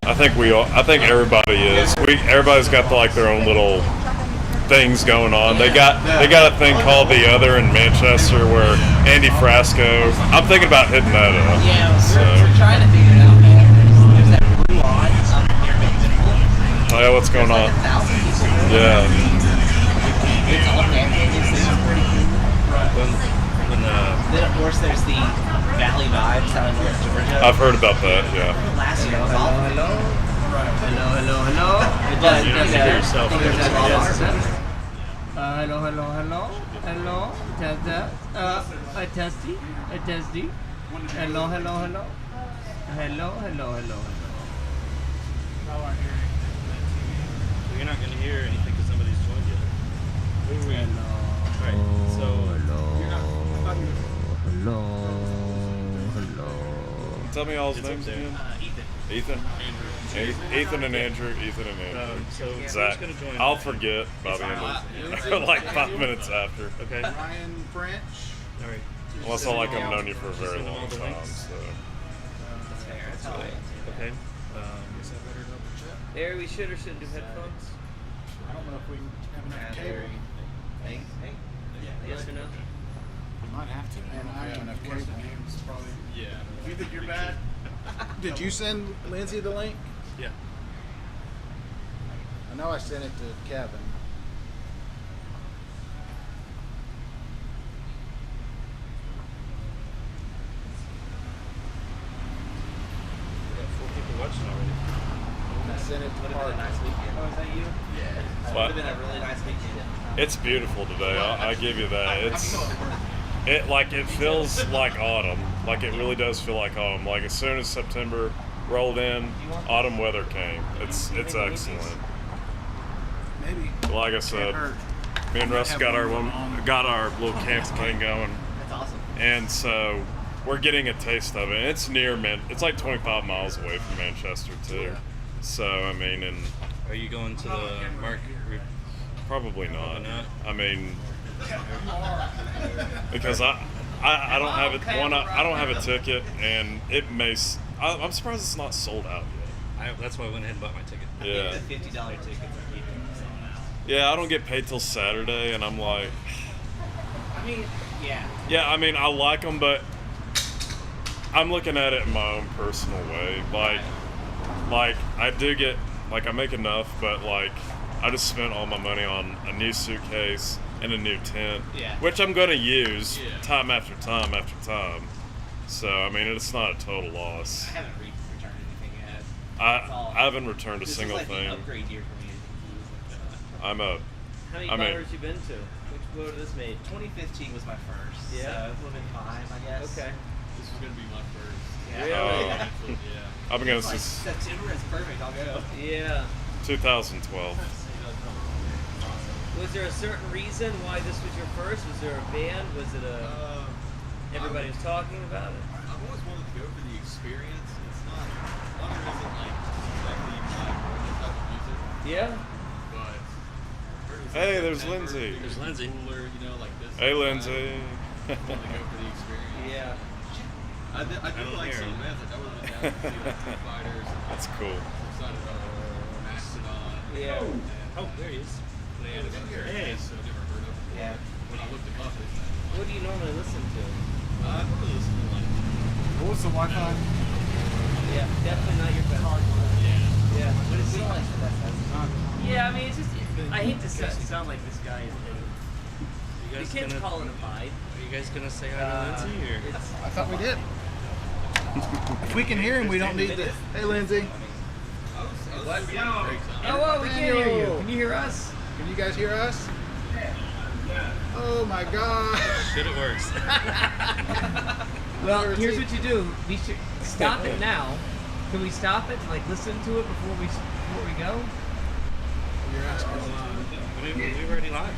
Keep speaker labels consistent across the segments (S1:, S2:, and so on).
S1: I think we all. I think everybody is. Everybody's got like their own little things going on. They got a thing called The Other in Manchester where Andy Frasco. I'm thinking about hitting that up.
S2: Yeah, we're trying to figure it out, man. There's that blue line near Mid-Temple.
S1: Oh yeah, what's going on? Yeah.
S2: It's all there. Then of course there's the Valley Vibes out in North Georgia.
S1: I've heard about that. Yeah.
S2: Last year, hello. It does.
S3: Hello. A testy. Hello.
S4: You're not going to hear anything because somebody's joined you. Right. So.
S1: Hello. Tell me all his names again. Ethan. Ethan and Andrew.
S4: So
S1: Zach.
S4: Gonna join
S1: I'll forget by the end of like 5 minutes after.
S4: Okay.
S5: Ryan French.
S4: All right.
S1: Unless I've known you for a very long time. So.
S2: That's fair. That's all right.
S4: Okay.
S3: There, we should or shouldn't do headphones.
S5: I don't know if we have enough cable.
S2: Hey.
S3: Yes or no?
S5: We might have to. And I have enough cable.
S6: Yeah.
S5: You think you're bad? Did you send Lindsay the link?
S4: Yeah.
S5: I know I sent it to Kevin.
S4: We got 4 people watching already.
S5: I sent it to
S2: Would have been a
S5: Parker.
S2: nice weekend.
S3: Oh, is that you?
S2: Yeah. It would have been a really nice weekend.
S1: It's beautiful today. I give you that. It feels like autumn. Like it really does feel like autumn. Like as soon as September rolled in, autumn weather came. It's excellent.
S5: Maybe.
S1: Like I said, me and Russ got our little campaign going,
S2: That's awesome.
S1: and so we're getting a taste of it. And it's near It's like 25 miles away from Manchester too. So I mean, and
S4: Are you going to the market?
S1: probably not.
S4: Probably not.
S1: I mean, because I don't have it. I don't have a ticket, and it may. I'm surprised it's not sold out yet.
S4: That's why I went ahead and bought my ticket.
S1: Yeah.
S2: I think the $50 tickets are keeping selling out.
S1: Yeah, I don't get paid till Saturday, and I'm like.
S2: I mean, yeah.
S1: Yeah, I mean, I like them, but I'm looking at it in my own personal way. Like I do get, I make enough, but I just spent all my money on a new suitcase and a new tent, which I'm going to use time after time after time. So, I mean, it's not a total loss.
S2: I haven't returned anything yet.
S1: I haven't returned a single
S2: thing.
S1: thing.
S2: This is like the upgrade year for me.
S1: I'm a.
S3: How many
S1: I mean-
S3: Bonnaroo's you been to? Which boat this made?
S2: 2015 was my first.
S3: Yeah.
S2: So it would have been 5, I guess.
S3: Okay.
S6: This is gonna be my first.
S2: Yeah.
S3: Really?
S6: Actually, yeah.
S1: I'm going
S2: It's
S1: to
S2: like September is perfect. I'll go.
S3: Yeah.
S1: 2012.
S3: Was there a certain reason why this was your first? Was there a band? Was it everybody was talking about it?
S6: I've always wanted to go for the experience. It's not. Bonnaroo isn't like exactly my type of music,
S3: Yeah.
S6: but.
S1: Hey, there's Lindsay.
S4: There's Lindsay.
S6: Cooler, like this.
S1: Hey, Lindsay.
S6: I want to go for the experience.
S3: Yeah.
S6: I do like
S4: hear
S6: some
S4: him.
S6: bands. I would have been down to see like Foo Fighters. And
S1: That's cool.
S6: excited about Mastodon.
S3: Yeah.
S4: Oh, there he is.
S6: Hey. So I've never heard of them.
S2: Yeah.
S6: When I looked them up, it's
S3: What do you normally listen to?
S6: I probably listen to like.
S5: What was the Wi-Fi?
S3: Yeah, definitely not your best. Yeah.
S2: But it's not like that's
S3: Yeah, I mean, it's just, I hate to sound like this guy.
S4: You
S3: You
S4: guys
S3: can't
S4: gonna,
S3: call it a vibe.
S4: Are you guys gonna say hi to Lindsay or?
S5: I thought we did. If we can hear him, we don't need to. Hey, Lindsay.
S3: What? Oh, we can't hear you. Can you hear us?
S5: Can you guys hear us? Oh my God.
S4: Shit, it works.
S3: Well, here's what you do. We should stop it now. Can we stop it? Listen to it before we go.
S5: You're asking.
S4: We're already live.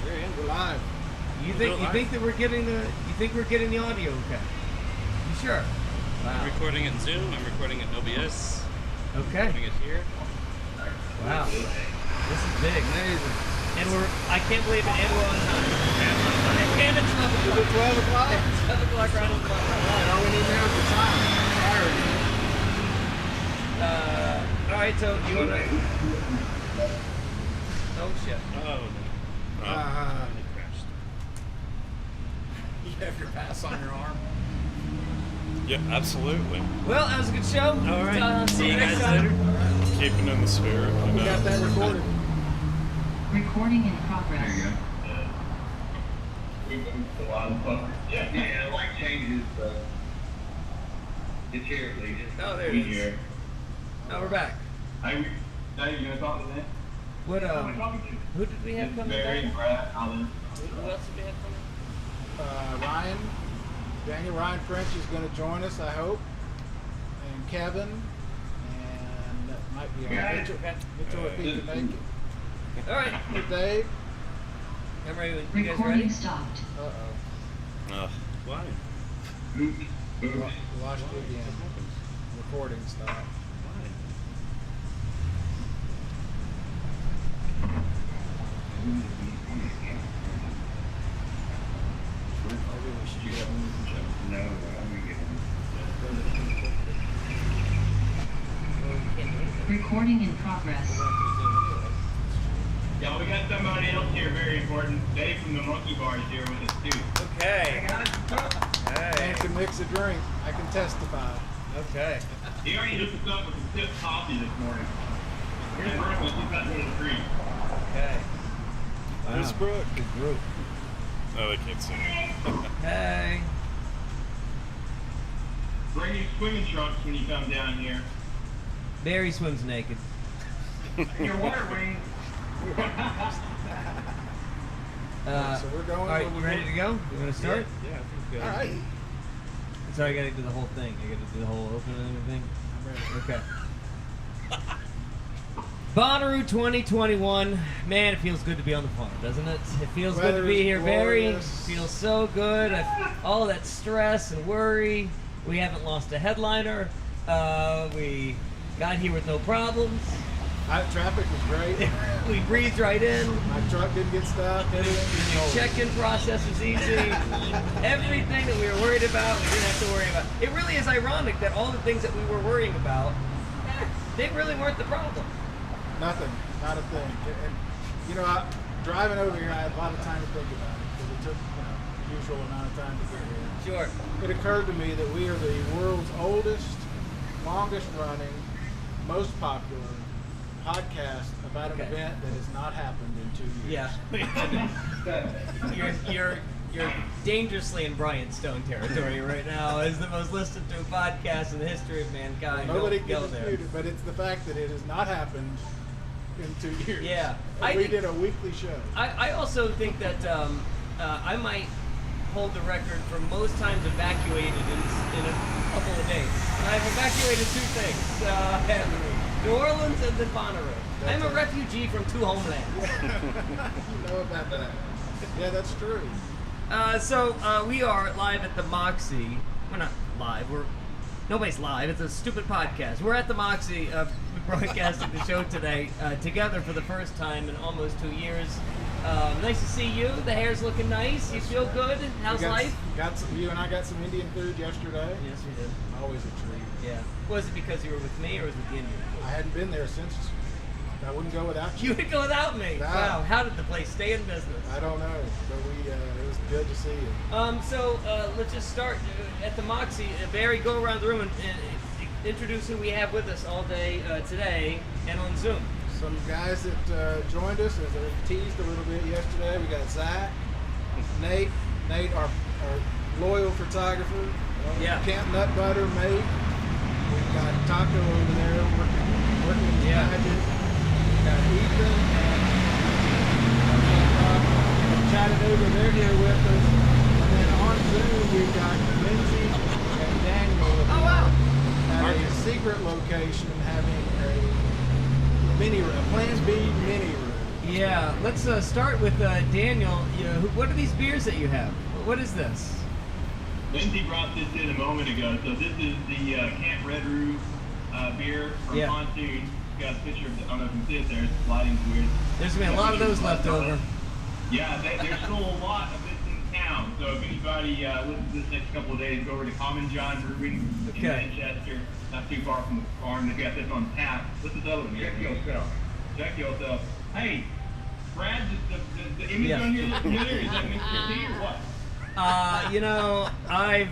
S4: We're in.
S5: We're live.
S3: You think that we're getting the audio okay? You sure?
S4: I'm
S3: Wow.
S4: recording it in Zoom. I'm recording it in OBS.
S3: Okay.
S4: Recording it here.
S3: Wow. This is big. Amazing. And I can't believe it. And we're on time. And it's 12 o'clock.
S5: 12 o'clock?
S3: 12 o'clock right on the clock.
S5: All we need now is the time.
S3: All right, so you wanna? Oh shit.
S4: Oh, no. It crashed.
S5: You have your pass on your arm.
S1: Yeah, absolutely.
S3: Well, that was a good show.
S4: All right.
S3: See you next time.
S1: Keeping in the spirit. You
S5: We got
S1: know.
S5: that recorded.
S7: Recording in progress.
S8: Yeah, the light changes, but it's here at least.
S3: Oh, there it is. Oh, we're back.
S8: Hey, you gonna talk to them?
S3: What
S8: Who am I talking to?
S3: Who did we have coming
S8: Barry
S3: back?
S8: and Brad, Alan.
S3: Who else did we have coming?
S5: Daniel Ryan French is going to join us, I hope, and Kevin, and that might be on Mitchell if he can make it.
S3: All right.
S5: With Dave.
S3: I'm ready. You guys
S7: Recording
S3: ready?
S7: stopped.
S4: Why?
S5: We lost you again. Recording stopped.
S8: No, I'm gonna get him.
S7: Recording in progress.
S8: Yeah, we got somebody else here, very important. Dave from the Monkey Bar is here with us too.
S3: Okay.
S5: And
S3: Hey.
S5: can mix a drink. I can testify.
S3: Okay.
S8: He already hooked us up with some stiff coffee this morning. Here's Brooklyn, she's got to the tree.
S3: Okay.
S1: Where's Brooke?
S5: Good group.
S1: No, they can't see me.
S3: Hey.
S8: Bring your swimming trunks when you come down here.
S3: Barry swims naked.
S8: Your water wing.
S5: So we're going.
S3: All right, you ready to go? You want to start?
S4: Yeah, I think
S5: All right.
S3: Sorry, I gotta do the whole thing. I gotta do the whole open and everything.
S5: I'm ready.
S3: Okay. Bonnaroo 2021. Man, it feels good to be on the farm, doesn't it? It feels good to
S5: Weather
S3: be
S5: is
S3: here, Barry.
S5: glorious.
S3: Feels so good. All that stress and worry. We haven't lost a headliner. We got here with no problems.
S5: Traffic was great.
S3: We breathed right in.
S5: My truck didn't get stopped.
S3: The check-in process was easy. Everything that we were worried about, we didn't have to worry about. It really is ironic that all the things that we were worrying about, they really weren't the problem.
S5: Nothing, not a thing. And you know, driving over here, I had a lot of time to think about it because it took the usual amount of time to get here.
S3: Sure.
S5: It occurred to me that we are the world's oldest, longest running, most popular podcast about an
S3: Okay.
S5: event that has not happened in 2 years.
S3: Yeah. You're dangerously in Brian Stone territory right now as the most listened to podcast in the history of mankind.
S5: Nobody
S3: Don't
S5: can
S3: go there.
S5: dispute it, but it's the fact that it has not happened in 2 years.
S3: Yeah.
S5: And we did a weekly show.
S3: I also think that I might hold the record for most times evacuated in a couple of days. I've evacuated two things. New Orleans and then Bonnaroo. I'm a refugee from two homelands.
S5: You know about that. Yeah, that's true.
S3: So we are live at the Moxie. We're not live. Nobody's live. It's a stupid podcast. We're at the Moxie broadcasting the show today together for the first time in almost 2 years. Nice to see you. The hair's looking nice. You feel good? How's life?
S5: You and I got some Indian food yesterday.
S3: Yes, we did.
S5: Always a treat.
S3: Yeah. Was it because you were with me or was it the Indian?
S5: I hadn't been there since. I wouldn't go without you.
S3: You would go without me.
S5: Nah.
S3: Wow. How did the place stay in business?
S5: I don't know, but it was good to see you.
S3: So let's just start at the Moxie. Barry, go around the room and introduce who we have with us all day today and on Zoom.
S5: Some guys that joined us, as I teased a little bit yesterday, we got Zach, Nate, our loyal photographer,
S3: Yeah.
S5: Camp Nut Butter mate. We've got Taco over there working his
S3: Yeah.
S5: magic. We got Ethan and Chattanooga, they're here with us. And then on Zoom, we've got Lindsay and Daniel
S3: Oh, wow.
S5: at a secret location having a Plan B mini room.
S3: Yeah, let's start with Daniel. What are these beers that you have? What is this?
S8: Lindsay brought this in a moment ago. So this is the Camp Red Roo beer from
S3: Yeah.
S8: Pontoon. Got a picture of I don't know if you can see it there. It's lighting's weird.
S3: There's gonna be a lot of those left over.
S8: Yeah, there's still a lot of this in town. town. So if anybody listens to this next couple of days, go over to Common John Brewing in Manchester, not too far from the farm. They've got this on tap. What's this other one? Check yourself. Check yourself. Hey, Brad, the image on your there, is that Mr. T or what?
S3: You know, I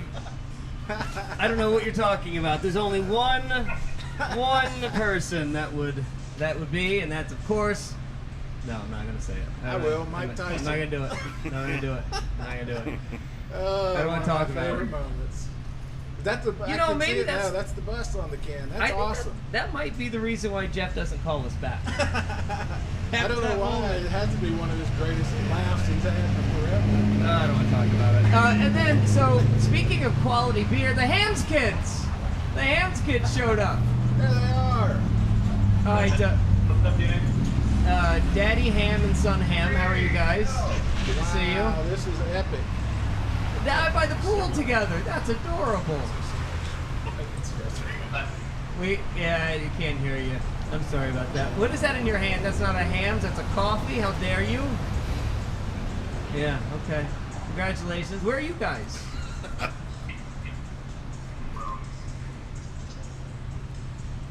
S3: don't know what you're talking about. There's only one person that would be, and that's of course. No, I'm not gonna say it.
S5: I will, Mike Tyson.
S3: I'm not gonna do it. I'm not gonna do it. I'm not gonna do it.
S5: Oh,
S3: I don't want to talk about
S5: favorite
S3: it.
S5: moments. That's the.
S3: You
S5: I
S3: know,
S5: can
S3: maybe
S5: see it
S3: that's-
S5: now. That's the bust on the can.
S3: I
S5: That's
S3: think
S5: awesome.
S3: That might be the reason why Jeff doesn't call us back.
S5: I don't know why. It has to be one of his greatest laughs he's had for forever.
S3: I don't want to talk about it. And then, so speaking of quality beer, the Hams kids. The Hams kids showed up.
S5: There they are.
S3: All right,
S8: What's up, Dan?
S3: Daddy Ham and Son Ham. How are you guys? Good to see you.
S5: Wow, this is epic.
S3: Down by the pool together. That's adorable. Yeah, you can't hear you. I'm sorry about that. What is that in your hand? That's not a Hams. That's a coffee. How dare you? Yeah. Okay. Congratulations. Where are you guys?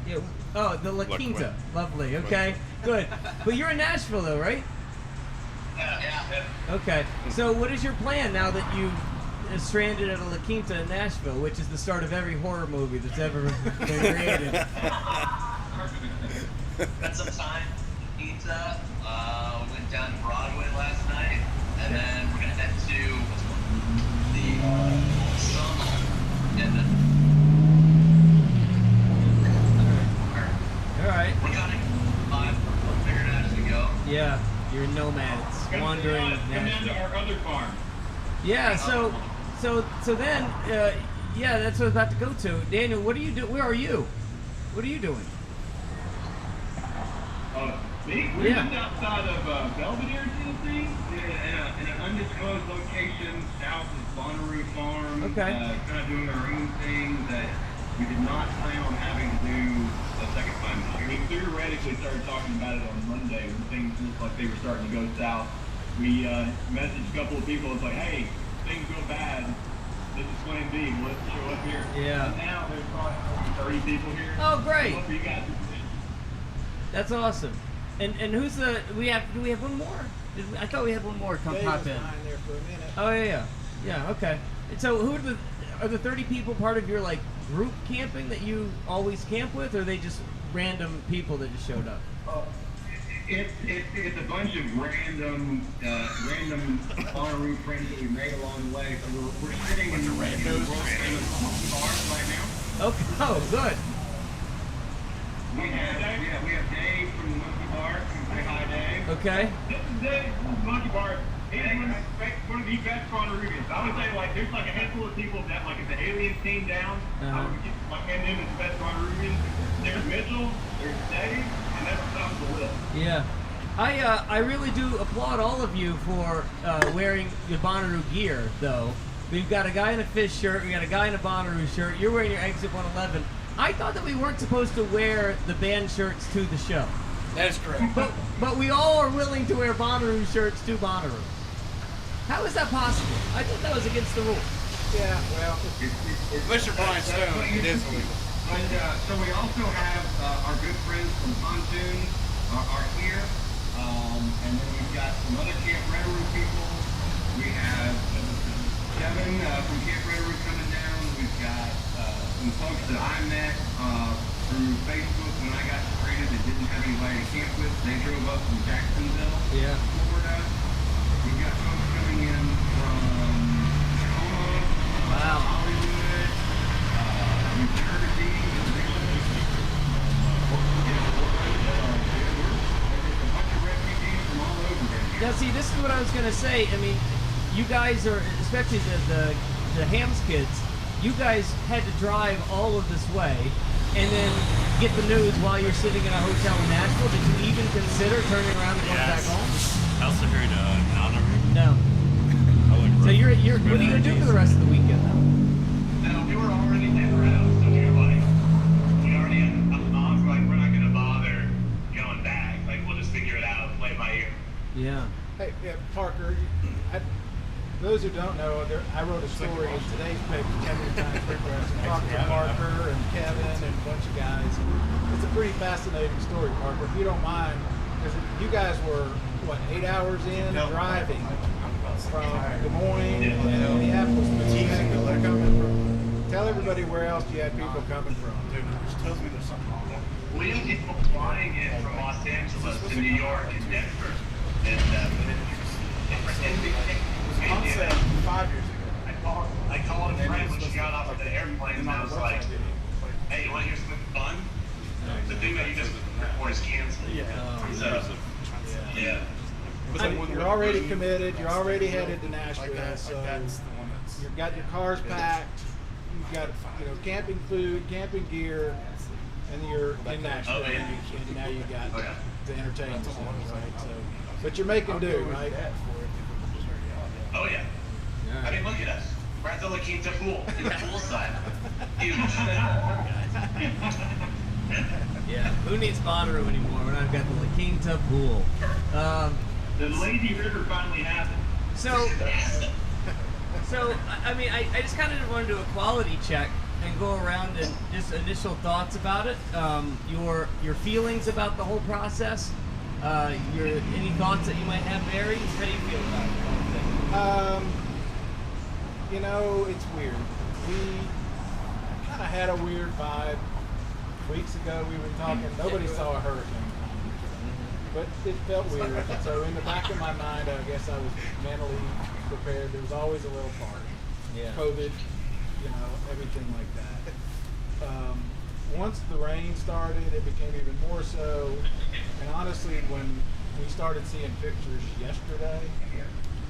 S3: Yeah. Oh, the La Quinta. Lovely. Okay. Good. But you're in Nashville, though, right?
S8: Yeah.
S3: Okay. So what is your plan now that you stranded at a La Quinta in Nashville, which is the start of every horror movie that's ever been created?
S2: Spent some time in pizza. Went down to Broadway last night, and then we're gonna head to the Summit.
S3: All right.
S2: We're gonna we'll figure it out as we go.
S3: Yeah, you're nomads wandering
S8: Come down to
S3: Nashville.
S8: our other farm.
S3: Yeah. So then, yeah, that's what I was about to go to. Daniel, what do you do? Where are you? What are you doing?
S8: Me? We're
S3: Yeah.
S8: just outside of Belvedere, Tennessee, in an undisclosed location south of Bonnaroo Farm.
S3: Okay.
S8: Kind of doing our own thing that we did not plan on having to do a second time. We theoretically started talking about it on Monday when things looked like they were starting to go south. We messaged a couple of people. It's like, hey, things go bad. This is Plan B. Let's show up here.
S3: Yeah.
S8: And now there's probably 30 people here.
S3: Oh, great.
S8: What for you guys?
S3: That's awesome. And who's the? Do we have one more? I thought we had one more come
S5: Dave
S3: pop
S5: was
S3: in.
S5: behind there for a minute.
S3: Oh yeah. Okay. And so who are the 30 people part of your like group camping that you always camp with, or are they just random people that just showed up?
S8: It's a bunch of random Bonnaroo friends that we made along the way. So we're sitting in the world famous bars right now.
S3: Okay. Oh, good.
S8: We have Dave from the Monkey Bar. Say hi, Dave.
S3: Okay.
S8: This is Dave from the Monkey Bar. He's one of the best Bonnaroonians. I would say like there's like a handful of people that like if the aliens came down, I would get my hand in as the best Bonnaroonians. There's Mitchell, there's Dave, and that's the top of the list.
S3: Yeah. I really do applaud all of you for wearing your Bonnaroo gear, though. We've got a guy in a Fish shirt, we got a guy in a Bonnaroo shirt. You're wearing your Exit 111. I thought that we weren't supposed to wear the band shirts to the show.
S9: That is correct.
S3: But we all are willing to wear Bonnaroo shirts to Bonnaroo. How is that possible? I thought that was against the rules.
S5: Yeah, well,
S9: Unless you're Brian Stone, it is illegal.
S8: But so we also have our good friends from Pontoon are here, and then we've got some other Camp Redderoo people. We have Kevin from Camp Redderoo coming down. We've got some folks that I met through Facebook when I got traded that didn't have anybody to camp with. They drove up from Jacksonville,
S3: Yeah.
S8: Florida. We've got folks coming in from Tacoma,
S3: Wow.
S8: Hollywood, New Jersey,
S3: Now, see, this is what I was gonna say. I mean, you guys are, especially the Hams kids. You guys had to drive all of this way, and then get the news while you're sitting in a hotel in Nashville. Did you even consider turning around and going back home?
S4: I also heard Bonnaroo.
S3: No. So you're what are you gonna do for the rest of the weekend now?
S8: No, we were already in around, so we were like, we already had moms were like, we're not gonna bother going back. Like, we'll just figure it out, play it by ear.
S3: Yeah.
S5: hey, yeah, Parker, For those who don't know, I wrote a story in today's paper, 10 Times Progress, and talked to Parker and Kevin and a bunch of guys. It's a pretty fascinating story, Parker, if you don't mind, because you guys were, 8 hours in driving from Des Moines and Minneapolis, Minnesota. They're coming from. Tell everybody where else you had people coming from.
S9: Dude, it just tells me there's something wrong.
S2: We have people flying in from Los Angeles to New York and Denver. And
S9: Concept 5 years ago.
S2: I called a friend when she got off of the airplane and I was like, hey, you want to hear something fun? The thing that you just report is canceled. Yeah.
S5: You're already committed. You're already headed to Nashville. So you've got your cars packed. You've got camping food, camping gear, and you're in Nashville. And now you got the entertainment center, right? So, but you're making do, right?
S2: Oh yeah. I mean, look at us. We're at the La Quinta pool, in the poolside. Huge.
S3: Yeah. Who needs Bonnaroo anymore when I've got the La Quinta pool?
S8: The lazy river finally happened.
S3: So I mean, I just kind of wanted to do a quality check and go around and just initial thoughts about it. Your feelings about the whole process. Any thoughts that you might have, Barry? How do you feel about it?
S5: It's weird. We kind of had a weird vibe. Weeks ago we were talking, nobody saw a hurricane coming. But it felt weird. So in the back of my mind, I guess I was mentally prepared. There was always a little part.
S3: Yeah.
S5: COVID, everything like that. Once the rain started, it became even more so. And honestly, when we started seeing pictures yesterday,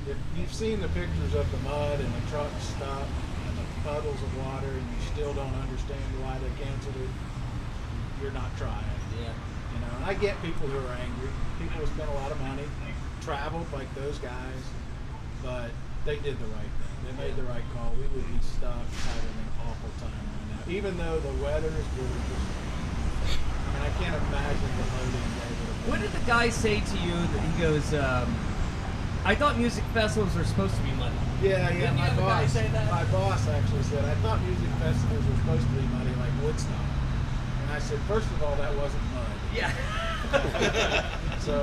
S5: if you've seen the pictures of the mud and the trucks stuck and the puddles of water and you still don't understand why they canceled it, you're not trying.
S3: Yeah.
S5: And I get people who are angry. People who spend a lot of money, traveled like those guys, but they did the right thing. They made the right call. We would be stuck having an awful time right now. Even though the weather is gorgeous. I can't imagine the loading day would have been.
S3: What did the guy say to you that he goes, I thought music festivals were supposed to be muddy?
S5: Yeah,
S3: Didn't you
S5: my
S3: have a guy say that?
S5: boss actually said, I thought music festivals were supposed to be muddy like Woodstock. And I said, first of all, that wasn't mud.
S3: Yeah.
S5: So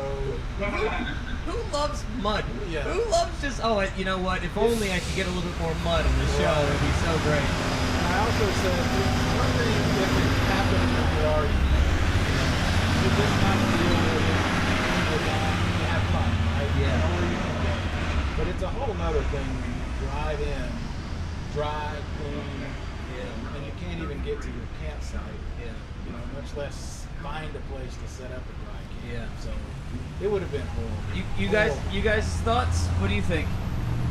S3: who loves mud?
S5: Yeah.
S3: Who loves just, you know what, if only I could get a little bit more mud in the show, it'd be so great.
S5: And I also said, one thing if it happens when you're already, you just not deal with it, you have fun, right?
S3: Yeah.
S5: You know where you can go. But it's a whole nother thing when you drive in, dry, clean, and you can't even get to your campsite.
S3: Yeah.
S5: Much less find a place to set up a dry camp.
S3: Yeah.
S5: So it would have been horrible.
S3: You guys' thoughts? What do you think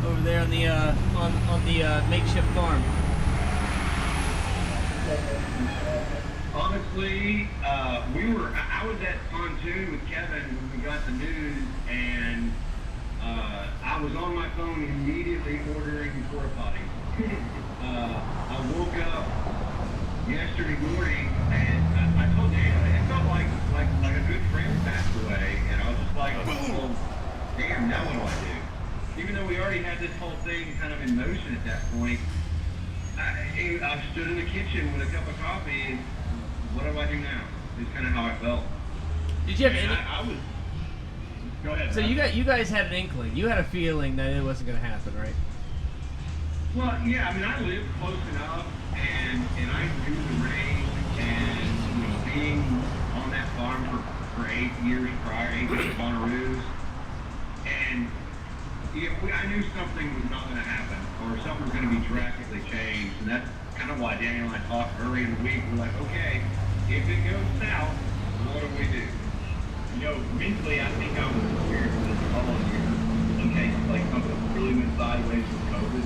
S3: over there on the on the makeshift farm?
S8: Honestly, I was at Pontoon with Kevin when we got the news, and I was on my phone immediately ordering porta potty. I woke up yesterday morning and I told Dan, it felt like a good friend passed away, and I was just like, well, damn, now what do I do? Even though we already had this whole thing kind of in motion at that point, I stood in the kitchen with a cup of coffee and what do I do now? It's kind of how I felt.
S3: Did you have any?
S8: I was. Go ahead.
S3: So
S8: Rob.
S3: you guys had an inkling. You had a feeling that it wasn't going to happen, right?
S8: Well, yeah. I mean, I lived close enough, and I knew the range, and being on that farm for 8 years prior, 8 years Bonnaroo, and I knew something was not going to happen, or something was going to be drastically changed, and that's kind of why Daniel and I talked early in the week. We're like, okay, if it goes south, what do we do? Mentally, I think I was prepared for this all year in case something really went sideways with COVID.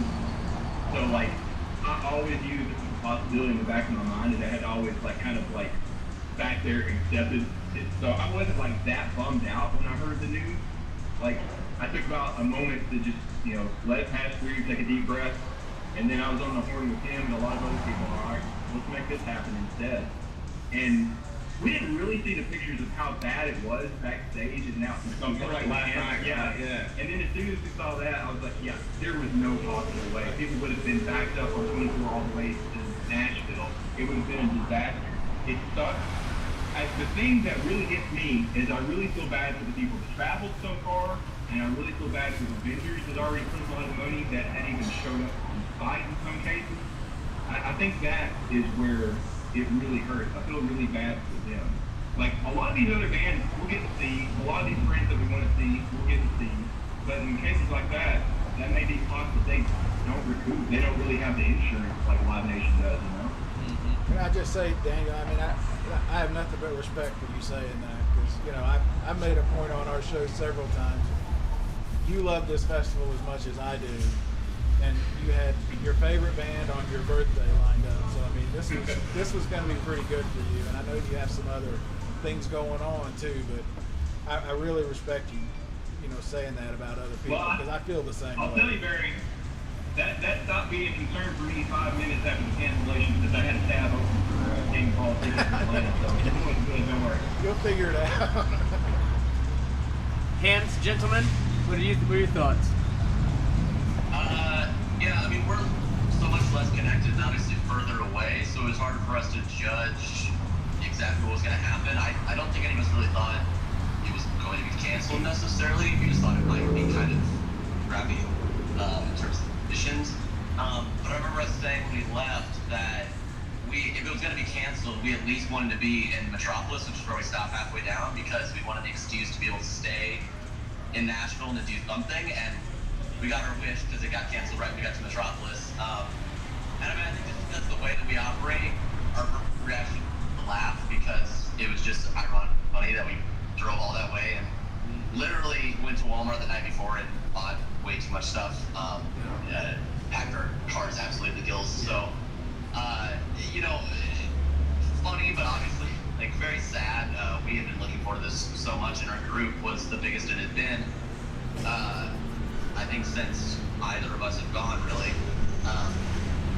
S8: So I always used this possibility in the back of my mind, and I had always back there accepted it. So I wasn't that bummed out when I heard the news. I took about a moment to just let it pass through, take a deep breath, and then I was on the horn with him and a lot of other people. All right, let's make this happen instead. And we didn't really see the pictures of how bad it was backstage and now something like last night. Yeah. And then as soon as we saw that, I was like, yeah, there was no possible way. People would have been backed up on 24 all the way to Nashville. It would have been a disaster. It sucks. The thing that really hits me is I really feel bad for the people that traveled so far, and I really feel bad for the vendors that already put a lot of money that hadn't even showed up on site in some cases. I think that is where it really hurts. I feel really bad for them. Like, a lot of these other bands we'll get to see, a lot of these friends that we want to see, we'll get to see. But in cases like that may be costs that they don't recoup. They don't really have the insurance like Live Nation does, you know?
S5: Can I just say, Daniel, I mean, I have nothing but respect for you saying that, because, you know, I've made a point on our show several times. You love this festival as much as I do, and you had your favorite band on your birthday lined up. So, I mean, this was going to be pretty good for you, and I know you have some other things going on, too, but I really respect you, you know, saying that about other people, because I feel the same way.
S8: I'll tell you, Barry, that stopped being a concern for me 5 minutes after the cancellation, because I had a tab open for game ball tickets in Atlanta, so it wasn't good, don't worry.
S5: You'll figure it out.
S3: Hands, gentlemen, what are your thoughts?
S2: Yeah, I mean, we're so much less connected and obviously further away, so it was harder for us to judge exactly what was going to happen. I don't think any of us really thought it was going to be canceled necessarily. We just thought it might be kind of crappy in terms of conditions. But I remember us saying when we left that if it was going to be canceled, we at least wanted to be in Metropolis, which is where we stopped halfway down, because we wanted the excuse to be able to stay in Nashville and to do something. And we got our wish because it got canceled right when we got to Metropolis. And I mean, I think that's the way that we operate. Our reaction to laugh, because it was just ironic funny that we drove all that way and literally went to Walmart the night before and bought way too much stuff. Packed our cars absolutely the gills. So, you know, funny, but obviously like very sad. We had been looking forward to this so much, and our group was the biggest it had been. I think since either of us have gone, really.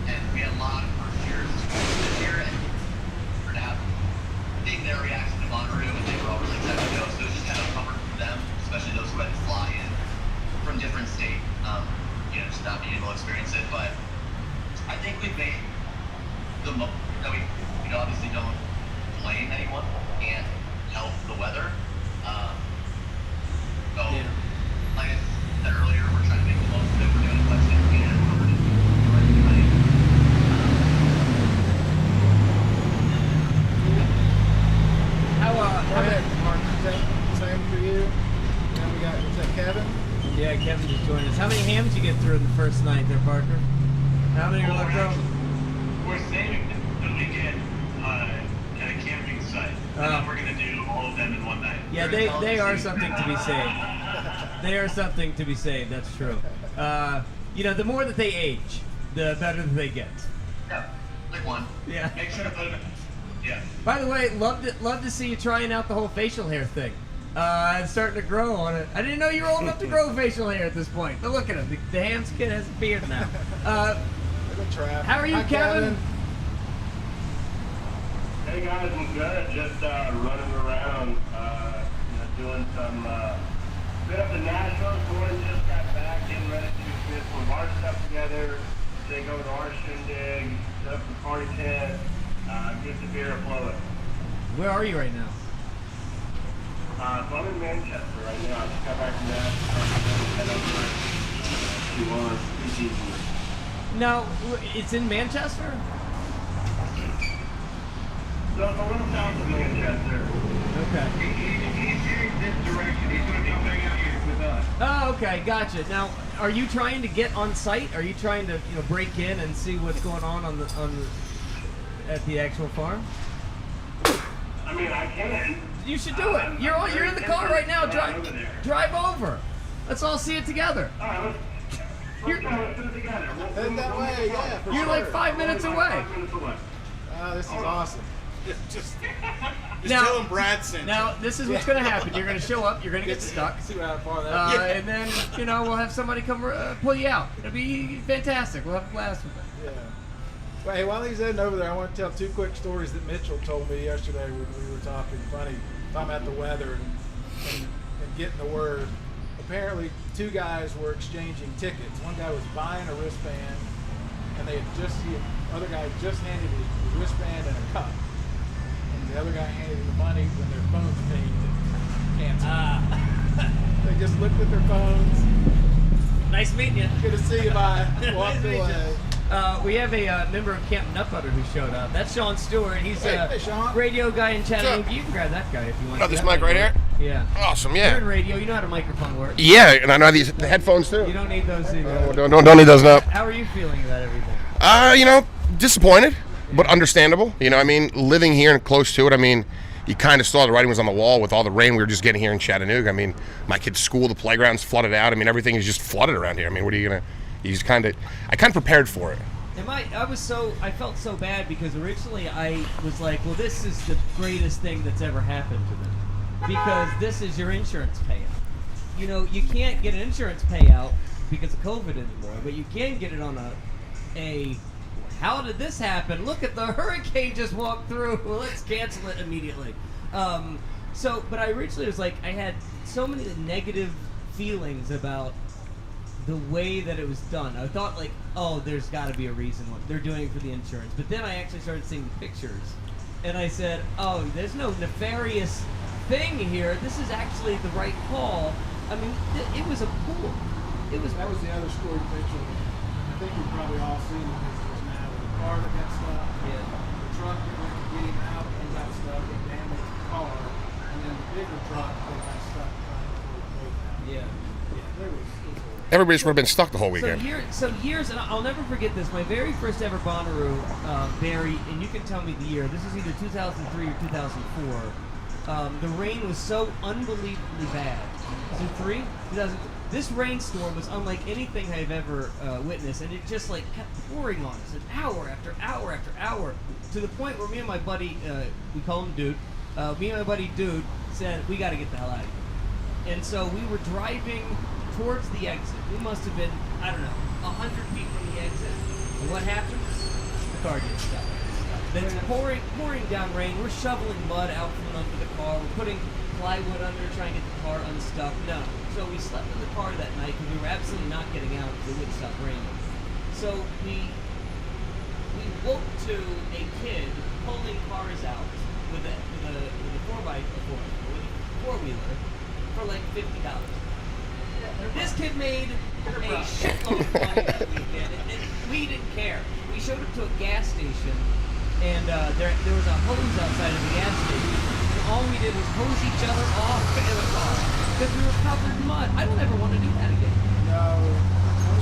S2: And we had a lot of first years this year, and for now, seeing their reaction to Bonnaroo, and they were all really excited to go. So it was just kind of a comfort for them, especially those who had to fly in from different states, you know, just not being able to experience it. But I think we've made the most that we obviously don't blame anyone and help the weather. So, like I said earlier, we're trying to make the most of it. We're doing as much as we can. We're just doing right.
S5: Go ahead, Mark. Same for you. Now we got, is that Kevin?
S3: Yeah, Kevin just joined us. How many hams you get through in the first night there, Parker? How many are left over?
S8: We're saving the weekend at a camping site. And then we're going to do all of them in one night.
S3: Yeah, they are something to be saved. They are something to be saved, that's true. You know, the more that they age, the better that they get.
S2: Yeah, like one.
S3: Yeah.
S8: Make sure to put it. Yeah.
S3: By the way, love to see you trying out the whole facial hair thing. It's starting to grow on it. I didn't know you were old enough to grow facial hair at this point. But look at him. The Hams kid has a beard now. How are you,
S5: Hi,
S3: Kevin?
S8: Hey guys, I'm good. Just running around, doing some bit up in Nashville. Gordon just got back, getting ready to get some of our stuff together. Take over to our shindig, set up the party tent, get the beer flowing.
S3: Where are you right now?
S8: So I'm in Manchester right now. I just got back from that. Head over to
S3: No, it's in Manchester?
S8: So it's a little south of Manchester.
S3: Okay.
S8: He's heading this direction. He's going to come hang out here with us.
S3: Oh, okay, gotcha. Now, are you trying to get on site? Are you trying to, break in and see what's going on at the actual farm?
S8: I mean, I can.
S3: You should do it. You're in the car right now. Drive over. Let's all see it together.
S8: All right, let's put it together.
S5: Head that way, yeah. For
S3: You're
S5: sure.
S3: like 5 minutes away.
S5: This is awesome.
S9: Just
S3: Now-
S9: tell him Brad sent you.
S3: Now, this is what's going to happen. You're going to show up. You're going to get stuck.
S5: See how far that
S3: And then, we'll have somebody come pull you out. It'll be fantastic. We'll have a blast with it.
S5: Yeah. Well, hey, while he's heading over there, I want to tell 2 quick stories that Mitchell told me yesterday when we were talking about the weather and getting the word. Apparently, 2 guys were exchanging tickets. One guy was buying a wristband, and the other guy just handed his wristband and a cup. And the other guy handed him the money when their phones pinged and canceled. They just looked at their phones.
S3: Nice meeting you.
S5: Good to see you, bye. Walked away.
S3: We have a member of Camp Nutbutter who showed up. That's Sean Stewart. He's
S5: Hey, Sean.
S3: radio guy in Chattanooga. You can grab that guy if you want.
S10: Got this
S3: That
S10: mic right here?
S3: Yeah.
S10: Awesome,
S3: You're
S10: yeah.
S3: in radio. You know how the microphone works.
S10: Yeah, and I know the headphones too.
S3: You don't need those either.
S10: Don't need those now.
S3: How are you feeling about everything?
S10: You know, disappointed, but understandable. You know, I mean, living here and close to it, I mean, you kind of saw the writing was on the wall with all the rain we were just getting here in Chattanooga. I mean, my kid's school, the playground's flooded out. I mean, everything is just flooded around here. I mean, what are you gonna? I kind of prepared for it.
S3: I felt so bad because originally I was like, well, this is the greatest thing that's ever happened to them because this is your insurance payout. You know, you can't get an insurance payout because of COVID anymore, but you can get it on a how did this happen? Look at the hurricane just walked through. Well, let's cancel it immediately. But I originally was like, I had so many negative feelings about the way that it was done. I thought like, oh, there's got to be a reason what they're doing it for the insurance. But then I actually started seeing the pictures, and I said, oh, there's no nefarious thing here. This is actually the right call. I mean, it was a pool. That was
S5: the other story picture. I think you've probably all seen the pictures now. The car that got stuck, the truck that went to get him out and got stuck and damaged the car, and then the bigger truck that got stuck trying to pull the boat out.
S3: Yeah.
S5: There was
S10: Everybody's been stuck the whole weekend.
S3: So years, and I'll never forget this. My very first ever Bonnaroo, Barry, and you can tell me the year. This is either 2003 or 2004. The rain was so unbelievably bad. Was it 3? 2003. This rainstorm was unlike anything I've ever witnessed, and it just like kept pouring on us, an hour after hour after hour, to the point where me and my buddy, we call him Dude, me and my buddy Dude said, we got to get the hell out of here. And so we were driving towards the exit. We must have been, I don't know, 100 feet from the exit. And what happens? The car gets stuck. Then it's pouring down rain. We're shoveling mud out from under the car. We're putting plywood under, trying to get the car unstuck. No. So we slept in the car that night because we were absolutely not getting out because it wouldn't stop raining. So we woke to a kid pulling cars out with a 4x4-wheeler for like $50. This kid made a shitload of money that weekend, and we didn't care. We showed up to a gas station, and there was a hose outside of the gas station, and all we did was hose each other off in the car because we were covered in mud. I don't ever want to do that again.
S5: No,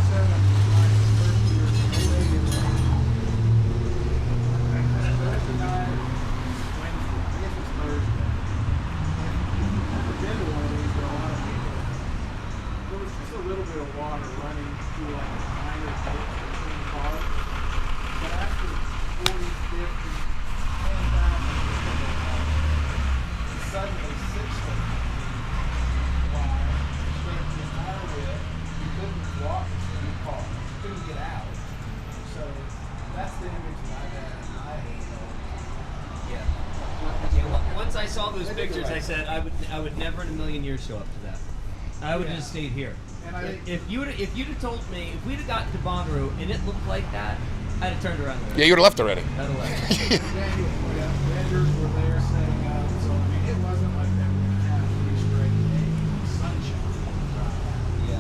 S5: 07 was my first year. 08 is Thursday night, Wednesday, I guess it's Thursday. I've been to one of these for a lot of people. There was just a little bit of water running through like a minor ditch between the cars. But after 40, 50, 10,000 people, suddenly 6 feet wide, stretched the entire width. You couldn't walk in the car. You couldn't get out. So that's the image that I've had in my head.
S3: Yeah. Once I saw those pictures, I said I would never in a million years show up to that. I would have just stayed here.
S5: And
S3: If you'd have told me, if we'd have gotten to Bonnaroo and it looked like that, I'd have turned around.
S10: Yeah, you would have left already.
S3: I'd have left.
S5: Vendors were there setting up, so I mean, it wasn't like they were going to have 3 straight days of sunshine.
S3: Yeah.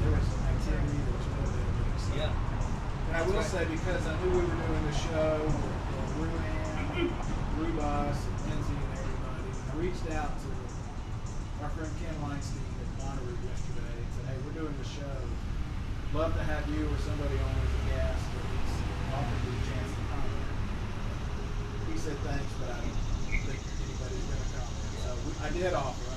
S5: There was some activity, there was no evidence.
S3: Yeah.
S5: And I will say, because I knew we were doing the show with Ruan, Rubas, and Lindsay and everybody, I reached out to our friend Ken Weinstein at Bonnaroo yesterday and said, hey, we're doing the show. Love to have you or somebody on as a guest, or at least offer you a chance to comment. He said thanks, but I don't think anybody's going to comment. So I did offer.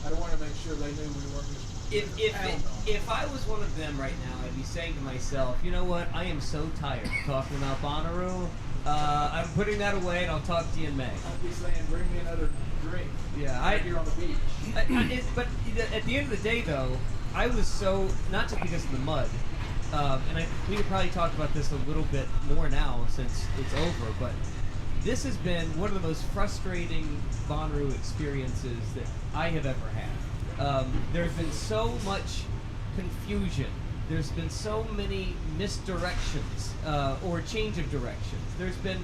S5: I don't want to make sure they knew we weren't just
S3: If I was one of them right now, I'd be saying to myself, you know what? I am so tired of talking about Bonnaroo. I'm putting that away, and I'll talk to you in May.
S5: I'd be saying, bring me another drink.
S3: Yeah,
S5: right here on the beach.
S3: But at the end of the day, though, I was so, not just because of the mud, and we could probably talk about this a little bit more now since it's over, but this has been one of the most frustrating Bonnaroo experiences that I have ever had. There's been so much confusion. There's been so many misdirections or change of directions. There's been,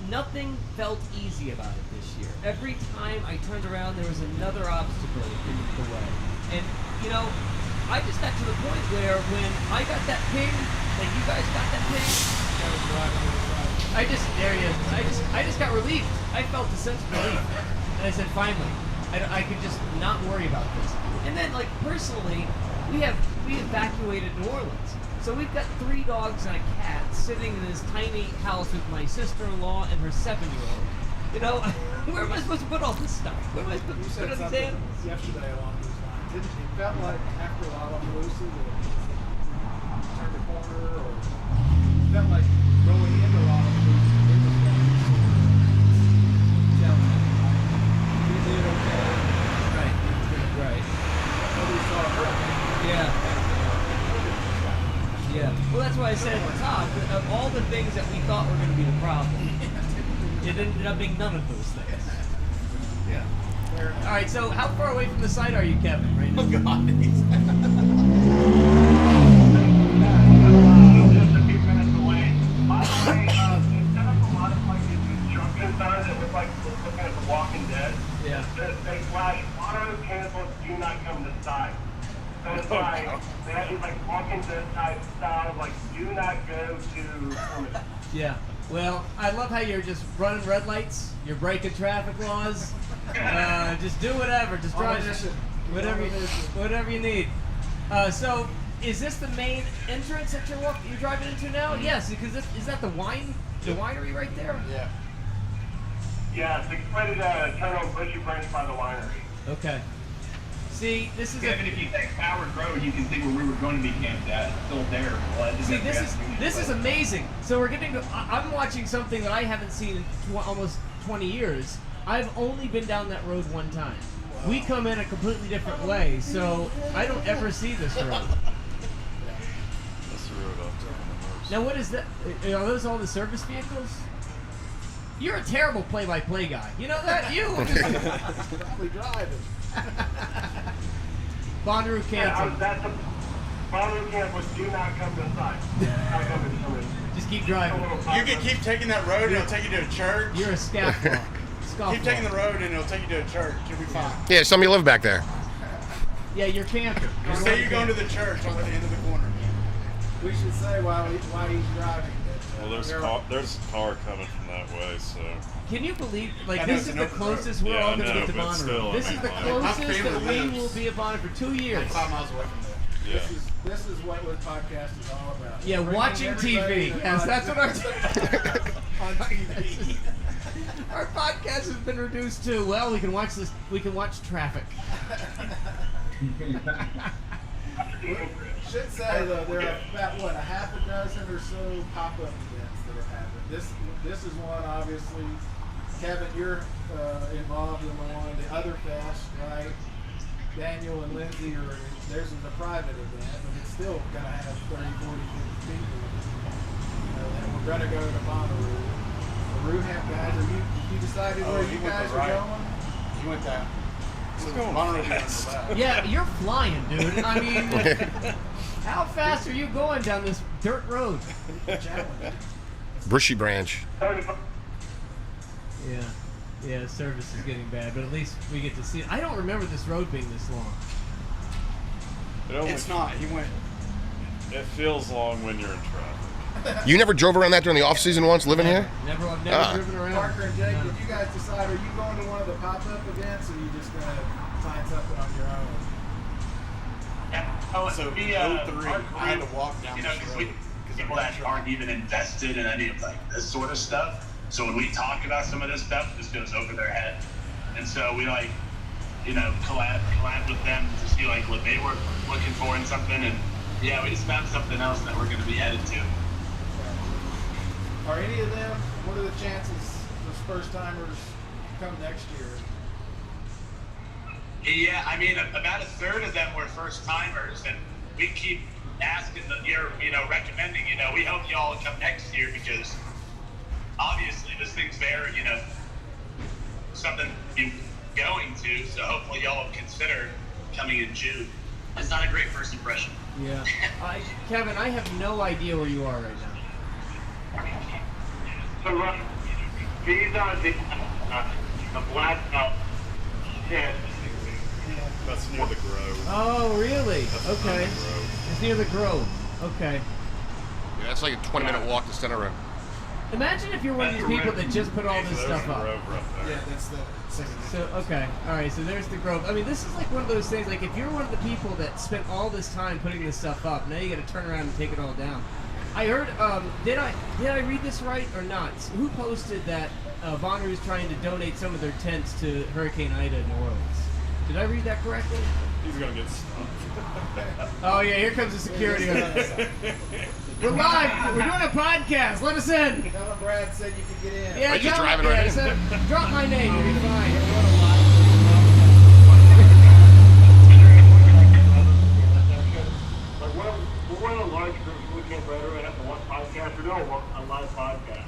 S3: nothing felt easy about it this year. Every time I turned around, there was another obstacle in the way. And, I just got to the point where when I got that ping, like you guys got that ping, there he is. I just got relieved. I felt a sense of relief. And I said, finally, I could just not worry about this. And then, like, personally, we evacuated New Orleans. So we've got 3 dogs and a cat sitting in this tiny house with my sister-in-law and her 7-year-old. Where am I supposed to put all this stuff? Where am I supposed to put all these animals?
S5: Yesterday along those lines. It felt like after Lollapalooza that it turned a corner, or it felt like going into Lollapalooza, it was going to be sort of we did okay.
S3: Right.
S5: Nobody saw a hurricane.
S3: Yeah. Yeah. Well, that's why I said at the top, of all the things that we thought were going to be the problem, it ended up being none of those things.
S5: Yeah.
S3: All right, so how far away from the site are you, Kevin, right now?
S6: Oh God.
S8: Just a few minutes away. By the way, instead of a lot of like these construction signs that look like we're looking at The Walking Dead,
S3: Yeah.
S8: they flash Bonnaroo cancels, do not come to site. So it's like, they have like Walking Dead type style, like do not go to Plymouth.
S3: Yeah. Well, I love how you're just running red lights, you're breaking traffic laws, just do whatever, just drive whatever you need. So, is this the main entrance that you're driving into now? Yes, because is that the winery right there?
S8: Yeah. Yeah, it's ready to turn on Bushy Branch by the winery.
S3: Okay. See, this is
S8: Even if you take Howard Road, you can see where we were going to be camped at. It's still there.
S3: See, this is amazing. So we're getting to, I'm watching something that I haven't seen in almost 20 years. I've only been down that road one time. Wow. We come in a completely different way, so I don't ever see this road.
S1: That's the road up to.
S3: Now, what is that? Are those all the service vehicles? You're a terrible play-by-play guy. You know that? You?
S5: Probably driving.
S3: Bonnaroo canceled.
S8: That's a Bonnaroo campus. Do not come to the site.
S3: Just keep driving.
S9: You can keep taking that road and it'll take you to a church.
S3: You're a scofflaw.
S9: Keep taking the road and it'll take you to a church. You'll be fine.
S10: Yeah, somebody live back there.
S3: Yeah, you're camping.
S9: Just say you're going to the church over the end of the corner.
S5: We should say while he's driving.
S1: Well, there's a car coming from that way, so.
S3: Can you believe, like,
S9: I know
S3: this
S9: it's
S3: is
S9: an
S3: the
S9: open
S3: closest
S9: road.
S3: we're
S1: Yeah,
S3: all
S1: I
S3: going to
S1: know,
S3: get to
S1: but
S3: Bonnaroo.
S1: still,
S3: This
S1: I
S3: is
S1: mean,
S3: the
S1: like-
S3: closest
S9: My
S3: that
S9: family
S3: we will be at Bonnaroo for 2 years.
S9: Like 5 miles away from there.
S1: Yeah.
S5: This is what the podcast is all about.
S3: Yeah,
S5: Bringing
S3: watching
S5: everybody
S3: TV.
S5: to
S3: Yes, that's what our
S5: on TV.
S3: our podcast has been reduced to. Well, we can watch this. We can watch traffic.
S5: Should say though there are about a half a dozen or so pop-up events that have happened. This is one obviously. Kevin, you're involved in the one, the Other Fest, right? Daniel and Lindsay theirs is a private event, but it's still going to have 30, 40, 50 people. And we're going to go to Bonnaroo. The Rooham guys, you decided where you guys are going?
S9: You went that.
S1: It's going fast.
S3: Yeah, you're flying, dude. I mean, how fast are you going down this dirt road?
S10: Bushy Branch.
S3: Yeah, service is getting bad, but at least we get to see it. I don't remember this road being this long.
S9: It's not. He went.
S1: It feels long when you're in traffic.
S10: You never drove around that during the off season once, living here?
S3: I've never driven around.
S5: Parker and Jake, did you guys decide, are you going to one of the pop-up events, or are you just going to find something on your own?
S9: So,
S2: we,
S9: 03, I had to walk down this road.
S2: People that aren't even invested in any of like this sort of stuff. So when we talk about some of this stuff, this goes over their head. And so we collab with them to see like what they were looking for in something. And yeah, we just found something else that we're going to be headed to.
S5: Are any of them, what are the chances those first timers come next year?
S2: Yeah, I mean, about a third of them were first timers, and we keep
S8: they're, recommending, we hope y'all come next year because obviously this thing's very, something you're going to, so hopefully y'all will consider coming in June.
S2: It's not a great first impression.
S3: Yeah. Kevin, I have no idea where you are right now.
S8: So, these are the black tent.
S1: That's near the Grove.
S3: Oh, really?
S1: That's
S3: Okay.
S1: behind the Grove.
S3: It's near the Grove. Okay.
S10: Yeah, that's like a 20-minute walk to Center Road.
S3: Imagine if you're one of these people that just put all this
S1: There's
S3: stuff
S1: the
S3: up.
S1: Grove right there.
S9: Yeah, that's the second.
S3: So, okay. All right, so there's the Grove. I mean, this is like one of those things, like if you're one of the people that spent all this time putting this stuff up, now you got to turn around and take it all down. I heard, did I read this right or not? Who posted that Bonnaroo is trying to donate some of their tents to Hurricane Ida in New Orleans? Did I read that correctly?
S1: He's gonna get stuck.
S3: Oh yeah, here comes the security. We're live. We're doing a podcast. Let us in.
S9: Tell him Brad said you could get in.
S3: Yeah,
S10: Are you just
S3: tell
S10: driving
S3: him-
S10: right
S3: yeah,
S10: in?
S3: so drop my name. You'll be fine.
S8: Like, we're one of the large groups we can't and have the one podcast. We're doing a live podcast.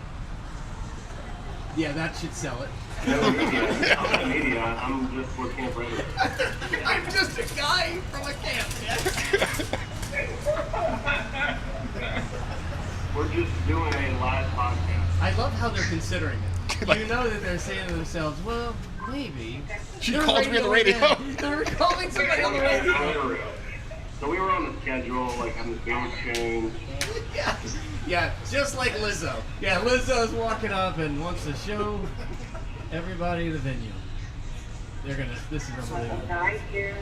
S3: Yeah, that should sell it.
S8: No media. I'm not media. I'm just with Camp Rhetoric.
S3: I'm just a guy from a camp.
S8: We're just doing a live podcast.
S3: I love how they're considering it. You know that they're saying to themselves, well, maybe.
S10: She
S3: They're
S10: called me on the radio.
S3: again. They're calling somebody on the radio.
S8: So we were on the schedule, like on the game change.
S3: Yeah, just like Lizzo. Yeah, Lizzo's walking up and wants to show everybody the venue. They're gonna. This is unbelievable.
S11: Right here,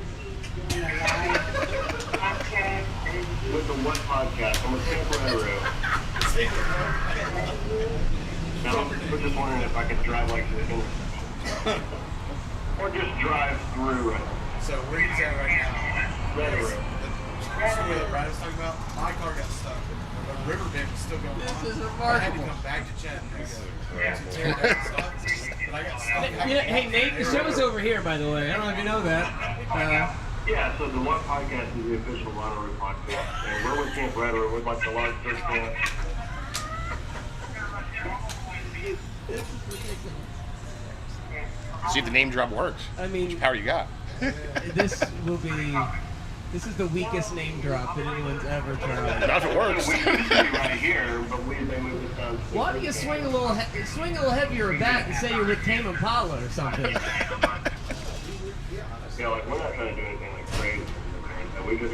S11: he's doing a live podcast.
S8: With the What Podcast, I'm with Camp Bonnaroo. Now, we're just wondering if I could drive like this or just drive through it.
S9: So where you at right now?
S8: Bonnaroo.
S9: What Brad was talking about, my car got stuck. The river bend was still going
S3: This
S9: on.
S3: is
S9: I had to
S3: remarkable.
S9: come back to Chattanooga to tear down stuff. But I got stuck.
S3: Hey Nate, the show's over here, by the way. I don't know if you know that.
S8: Yeah, so the What Podcast is the official Bonnaroo podcast, and we're with Camp Bonnaroo. We're like the largest camp.
S10: See if the name drop works.
S3: I mean,
S10: How you got?
S3: this will be. This is the weakest name drop that anyone's ever tried.
S10: Not if it works.
S8: We used to be right here, but they moved us down.
S3: Why don't you swing a little heavier back and say you're with Tame Impala or something?
S8: Yeah, like we're not trying to do anything like crazy. And we just.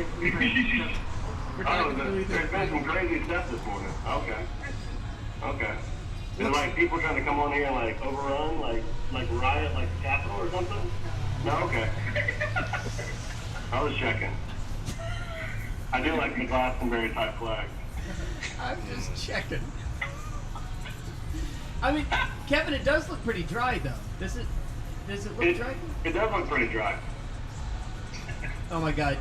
S8: There's been some crazy stuff this morning. Okay. Is like people trying to come on here and like overrun, like riot, like the Capitol or something? No, okay. I was checking. I do like the Glastonbury type flag.
S3: I'm just checking. I mean, Kevin, it does look pretty dry though. Does it look dry?
S8: It does look pretty dry.
S3: Oh my God!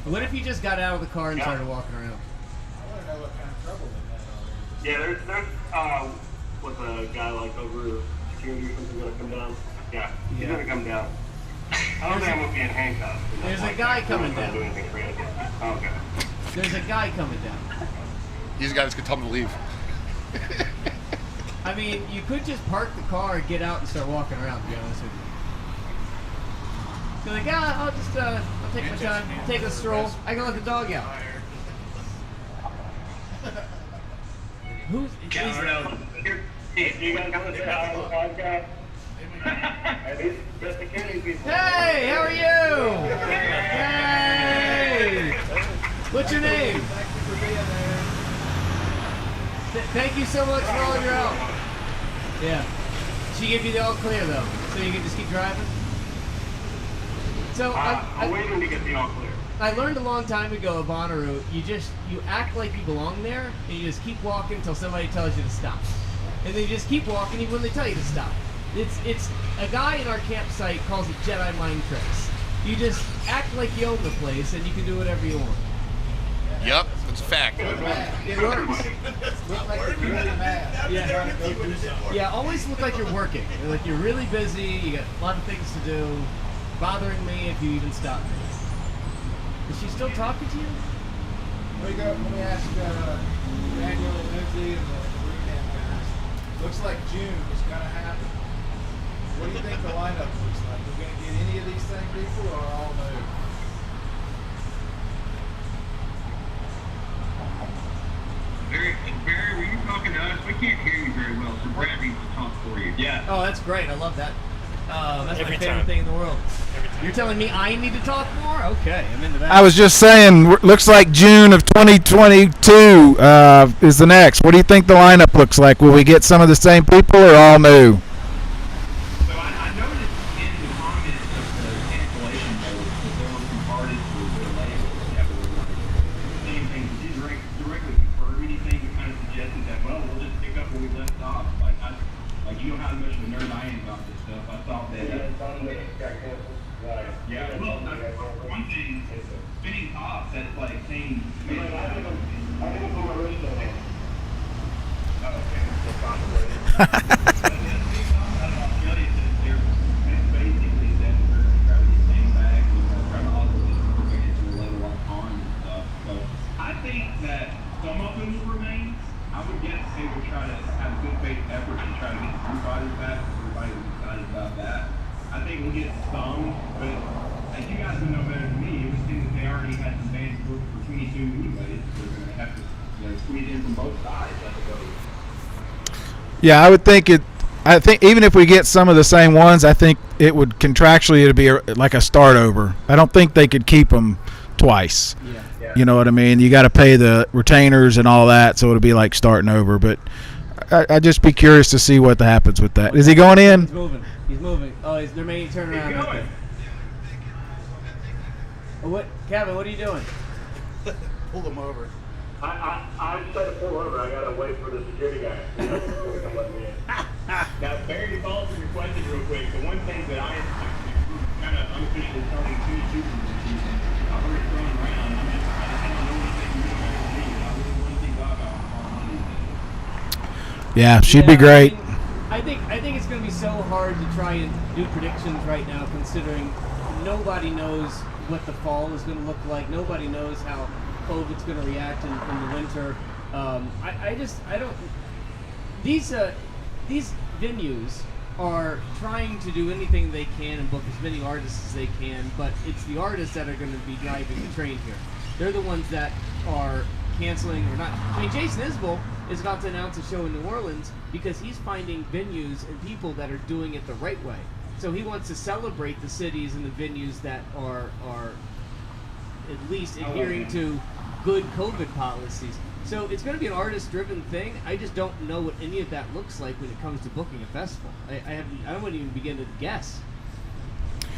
S8: What
S3: If you just got out of the car and started walking around?
S5: I want to know what kind of trouble they had already.
S8: Yeah, there's what's a guy like over security or something gonna come down? Yeah, he's gonna come down. I don't think I'm gonna be in handcuffs.
S3: There's a guy coming
S8: I'm not
S3: down.
S8: doing anything crazy. Okay.
S3: There's a guy coming down.
S10: These guys could tell them to leave.
S3: I mean, you could just park the car and get out and start walking around, to be honest with you. Be like, I'll just, I'll take my time, take a stroll. I can let the dog out. Who's...
S8: You guys want to say hi on the podcast?
S3: Hey, how are you? Hey! What's your name? Thank you so much for all your help. Yeah. She gave you the all clear though, so you can just keep driving? So
S8: I'm waiting to get the all clear.
S3: I learned a long time ago at Bonnaroo, you act like you belong there, and you just keep walking until somebody tells you to stop. And then you just keep walking even when they tell you to stop. It's a guy in our campsite calls it Jedi mind tricks. You just act like you own the place, and you can do whatever you want.
S10: Yep, that's a fact.
S3: It works.
S5: Look like you're really mad.
S3: Yeah, always look like you're working. Like you're really busy, you got a lot of things to do. Bothering me if you even stop me. Is she still talking to you?
S5: Let me ask Daniel and Lindsay and the Rehab guys. Looks like June is going to happen. What do you think the lineup looks like? We're going to get any of these same people or all new?
S8: Barry, were you talking to us? We can't hear you very well, so Brad needs to talk for you.
S2: Yeah.
S3: Oh, that's great. I love that. That's
S4: Every
S3: my favorite
S4: time.
S3: thing in the world. You're telling me I need to talk more? Okay, I'm into that.
S5: I was just saying, looks like June of 2022 is the next. What do you think the lineup looks like? Will we get some of the same people or all new?
S8: So I noticed in the comments of the cancellation notes that there were some artists who were delayed that were saying things that didn't directly confirm anything, but kind of suggested that, well, we'll just pick up where we left off. Like you know how much of a nerd I am about this stuff. I thought that. Yeah, well, for one thing, spinning tops, that's like saying. I think it's on my list though. Oh, okay. I think that some of them will remain. I would guess they would try to have a good faith effort to try to get the Foo Fighters back. Everybody was excited about that. I think we'll get some, but as you guys would know better than me, it would seem that they already had some bands booked for 22 anyways. They're going to have to squeeze in from both sides, I suppose.
S5: Yeah, I would think it. I think even if we get some of the same ones, I think it would contractually be like a start over. I don't think they could keep them twice.
S3: Yeah.
S5: You know what I mean? You got to pay the retainers and all that, so it'll be like starting over. But I'd just be curious to see what happens with that. Is he going in?
S3: He's moving. He's moving. Oh, they're making a turn around.
S8: He's
S3: Right
S8: going.
S3: there. What, Kevin? What are you doing?
S9: Pull them over.
S8: I tried to pull over. I gotta wait for the security guy to let me in. Now, Barry, to follow up on your question real quick, the one thing that I kind of unofficially starting 22 from this season, I've already thrown around. I don't know anything really better than me. I really want to see Gaga on one of these days.
S5: Yeah, she'd be
S3: Yeah,
S5: great.
S3: I think it's going to be so hard to try and do predictions right now, considering nobody knows what the fall is going to look like. Nobody knows how COVID's going to react in the winter. These venues are trying to do anything they can and book as many artists as they can, but it's the artists that are going to be driving the train here. They're the ones that are canceling or not. I mean, Jason Isbell is about to announce a show in New Orleans because he's finding venues and people that are doing it the right way. So he wants to celebrate the cities and the venues that are at least adhering to good COVID policies. So it's going to be an artist-driven thing. I just don't know what any of that looks like when it comes to booking a festival. I wouldn't even begin to guess.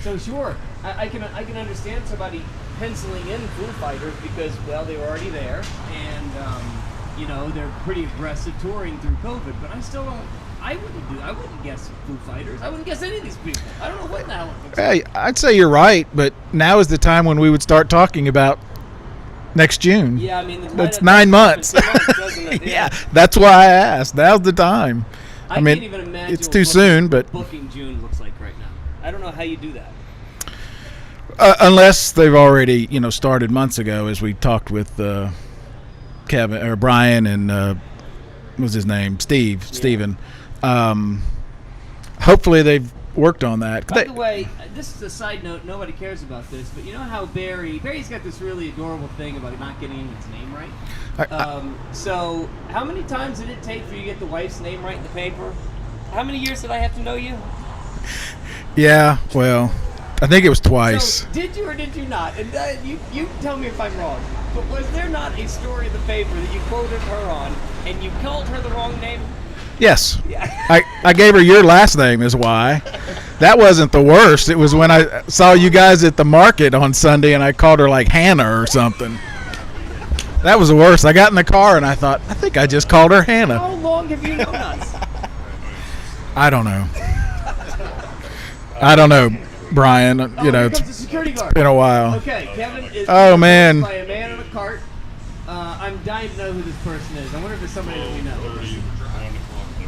S3: So sure, I can understand somebody penciling in Foo Fighters because, well, they were already there, and they're pretty aggressive touring through COVID. But I still don't. I wouldn't guess Foo Fighters. I wouldn't guess any of these people. I don't know what the hell it looks like.
S5: Hey, I'd say you're right, but now is the time when we would start talking about next June.
S3: Yeah, I mean,
S5: That's 9 months.
S3: Doesn't it?
S5: Yeah, that's why I asked. Now's the time. I mean,
S3: can't even imagine
S5: it's
S3: what
S5: too soon, but
S3: booking June looks like right now. I don't know how you do that.
S5: Unless they've already, started months ago, as we talked with Kevin or Brian and what was his name, Steven. Hopefully they've worked on that.
S3: By the way, this is a side note. Nobody cares about this, but you know how Barry's got this really adorable thing about not getting his name right. So how many times did it take for you to get the wife's name right in the paper? How many years did I have to know you?
S5: Yeah, well, I think it was twice.
S3: So did you or did you not? And you tell me if I'm wrong. But was there not a story in the paper that you quoted her on, and you called her the wrong name?
S5: Yes.
S3: Yeah.
S5: I gave her your last name is why. That wasn't the worst. It was when I saw you guys at the market on Sunday and I called her like Hannah or something. That was the worst. I got in the car and I thought, I think I just called her Hannah.
S3: How long have you known us?
S5: I don't know. I don't know, Brian.
S3: Here comes the security guard.
S5: Been a while.
S3: Okay, Kevin is
S5: Oh, man.
S3: by a man in a cart. I'm dying to know who this person is. I wonder if it's somebody that we know.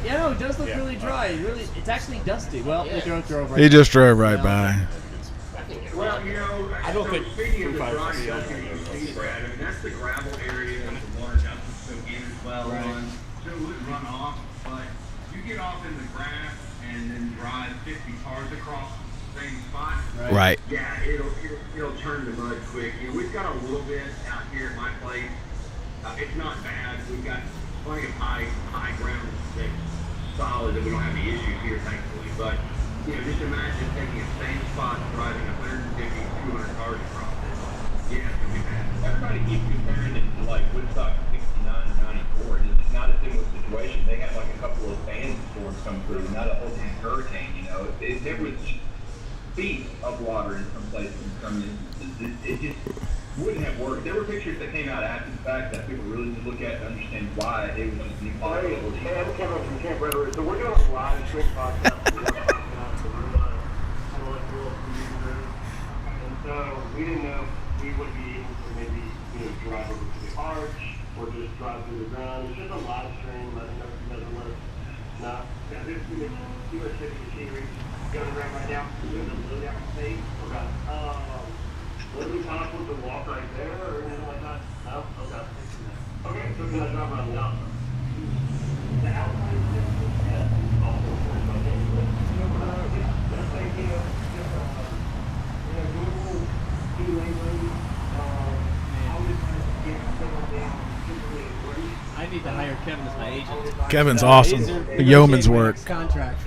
S3: Yeah, no, it does look really dry. It's actually dusty. Well, they drove right.
S5: He just drove right by.
S8: Well, you know,
S4: I don't
S8: so
S4: think
S8: speaking of the
S4: 3.5
S8: dry
S4: should be on
S8: section
S4: there.
S8: you see, Brad, I mean, that's the gravel area that the water doesn't soak in as well.
S3: Right.
S8: So it would run off, but you get off in the grass and then drive 50 cars across the same spot.
S10: Right.
S8: Yeah, it'll turn to mud quick. You know, we've got a little bit out here at my place. It's not bad. We've got plenty of high ground that's solid that we don't have any issues here, thankfully. But you know, just imagine taking the same spot, driving 150, 200 cars across it. Yeah, it's gonna be bad. Everybody keeps comparing it to like Woodstock 69 or 94. It's not a similar situation. They had like a couple of sandstorms come through, not a whole hurricane. You know, there was feet of water in some places, in some instances. It just wouldn't have worked. There were pictures that came out after the fact that people really need to look at to understand why it was just impossible.
S12: Hey, I'm Kevin from Camp Bonnaroo. So we're doing a live stream podcast. And so we didn't know if we would be able to maybe, drive over to the arch or just drive through the ground. It's just a live stream. I don't know if you guys are aware. No. Yeah, this is US 50 machinery going around right now. We're in the loadout phase. Okay. Would we possible to walk right there or anything like that? No? Okay. Okay, so can I drive around the outside? The outside is different. Yeah. Also, just like, Google, e-labeling, how to kind of get settled down, particularly in Greece.
S4: I need to hire Kevin as my agent.
S5: Kevin's awesome. The yeoman's work.
S4: Contract.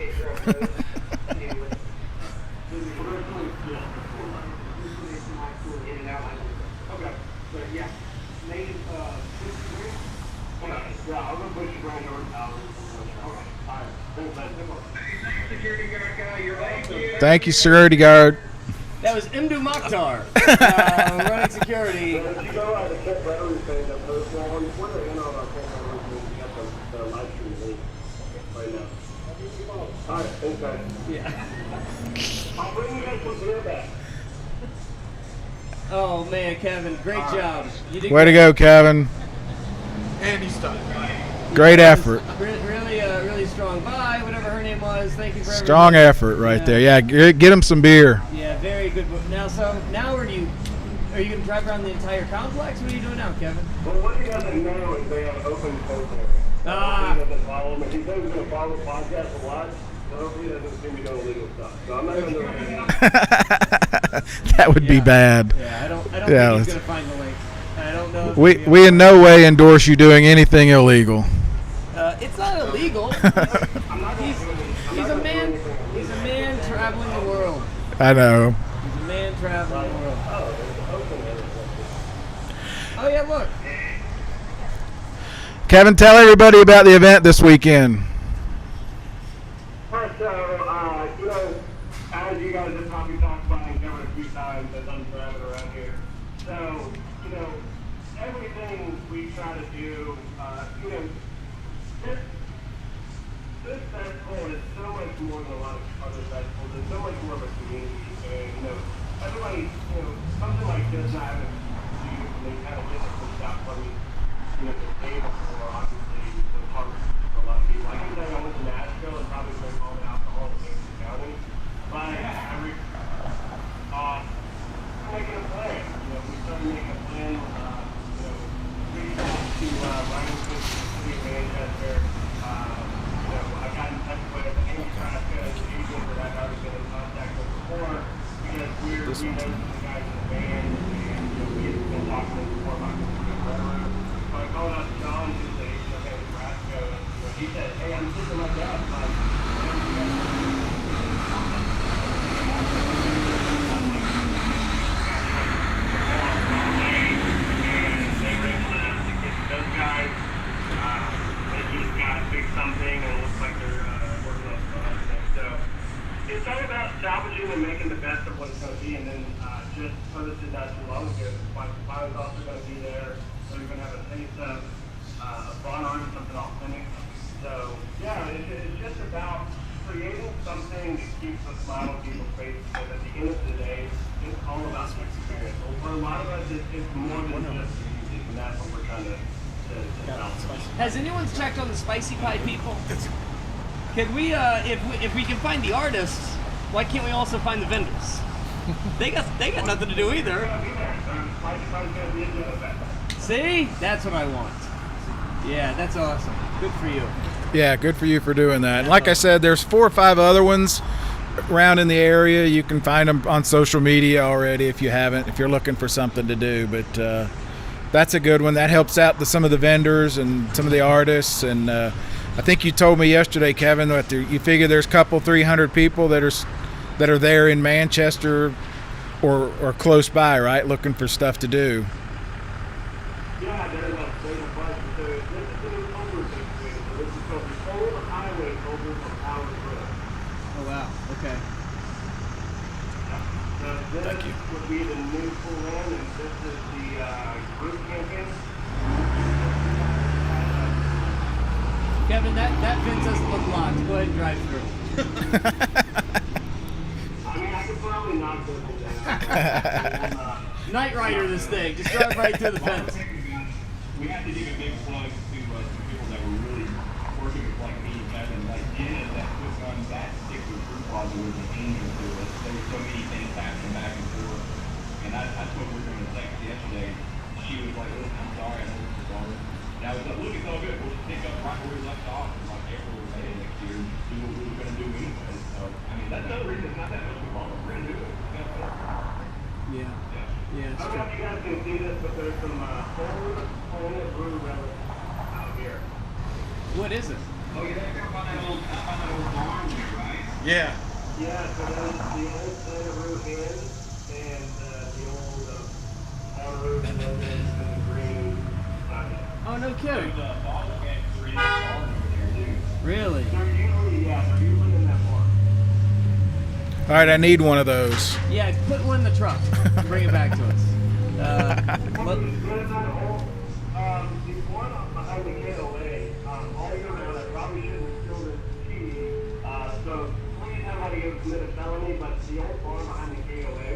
S5: Thank you, security guard.
S3: That was Imdu Mokhtar, running security.
S12: If you go on the Camp Bonnaroo page, I post one. We're going to on our Camp Bonnaroo page. We got the live stream link right now. All right, thanks, guys.
S3: Yeah.
S12: I'll bring you guys some beer back.
S3: Oh man, Kevin, great job. You did
S5: Way to go, Kevin.
S9: And he's done.
S5: Great effort.
S3: Really strong. Bye, whatever her name was. Thank you for everything.
S5: Strong effort right there. Yeah, get him some beer.
S3: Yeah, very good. Now, are you going to drive around the entire complex? What are you doing now, Kevin?
S12: Well, what he doesn't know is they have open coast area.
S3: Ah.
S12: He doesn't follow him. If he says he's going to follow the podcast a lot, so hopefully he doesn't see me doing illegal stuff. So I'm not going to do anything.
S5: That would be bad.
S3: Yeah, I don't think he's going to find the link. I don't know. If
S5: We in no way endorse you doing anything illegal.
S3: It's not illegal. He's a man. He's a man traveling the world.
S5: I know.
S3: He's a man traveling the world. Oh yeah, look.
S5: Kevin, tell everybody about the event this weekend.
S12: So, as you guys have probably talked about and covered a few times, as I'm traveling around here. So, everything we try to do, this festival is so much more than a lot of other festivals. It's so much more of a community. And, everybody, something like this, I haven't they kind of get pushed out from the table for obviously the park for a lot of people. I can tell you I went to Nashville and probably drink all the alcohol in Jackson County. But making a plan. We started making a plan. Reached out to Ryan Smith, the city of Manchester. I got in touch with Amy Traska, the agent that I've already been in contact with before, because we know some guys in the band, and we had been talking to them before about Bonnaroo. So I called up John, who's the agent of Amy Traska, and he said, hey, I'm sitting like that, but those guys, they just got to fix something, and it looks like they're working on some other things. So it's all about salvaging and making the best of what it's going to be. And then just posted not too long ago, the Spine is also going to be there. So we're going to have a taste of Bonnaroo, something authentic. So yeah, it's just about creating something that keeps a smile on people's faces. Because at the end of the day, it's all about the experience. Well, for a lot of us, it's more than just music, and that's what we're trying to
S3: Has anyone checked on the spicy pie people? Can we, if we can find the artists, why can't we also find the vendors? They got nothing to do either. See? That's what I want. Yeah, that's awesome. Good for you.
S5: Yeah, good for you for doing that. And like I said, there's 4 or 5 other ones around in the area. You can find them on social media already if you haven't, if you're looking for something to do. But that's a good one. That helps out some of the vendors and some of the artists. And I think you told me yesterday, Kevin, that you figure there's a couple 300 people that are there in Manchester or close by, right, looking for stuff to do.
S12: Yeah, there's a bunch. So this is the new over thing. So this is called the old highway over from Howard Road.
S3: Oh wow. Okay.
S12: So this
S10: Thank you.
S12: would be the new full land, and this is the group camping.
S3: Kevin, that fence doesn't look locked. Go ahead and drive through.
S12: I mean, I could probably knock this down.
S3: Night Rider this thing. Just drive right through the fence.
S8: We have to give a big plug to some people that were really working with like me and Kevin, like Jenna that puts on that particular group closet was an angel to us. There were so many things happening back and forth. And I spoke with her in a text yesterday. She was like, listen, I'm sorry, I know this is hard. And I was like, look, it's all good. We'll just pick up right where we left off in like April or May next year and do what we were going to do anyway. So, I mean, that's another reason it's not that much longer. We're going to do it.
S3: Yeah. Yeah,
S12: I don't know if you guys can see this, but there's some old planet brew relics out here.
S3: What is it?
S8: Oh, yeah, they're about that old barn there, right?
S9: Yeah.
S12: Yeah, so there's the old planet brew hand and the old Bonnaroo and the green.
S3: Oh, no kidding.
S8: There's a bottle can 3 barn over there, too.
S3: Really?
S12: They're usually in that barn.
S5: All right, I need one of those.
S3: Yeah, put one in the truck and bring it back to us.
S12: There's an old, the one behind the KOA, all year round, I probably shouldn't have spilled this tea, so please have somebody go commit a felony, but the old barn behind the KOA,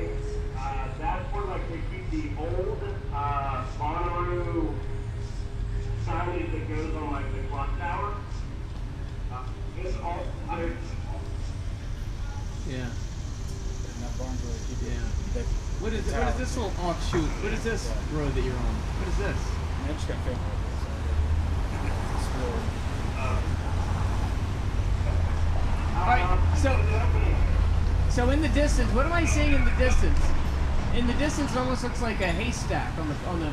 S12: that's where like they keep the old Bonnaroo signage that goes on like the clock tower. It's all,
S3: Yeah.
S5: And that barn's really keep
S3: Yeah. What is this little offshoot? What is this road that you're on? What is this?
S5: I just got family
S3: Alright, so in the distance, what am I seeing in the distance? In the distance, it almost looks like a haystack on the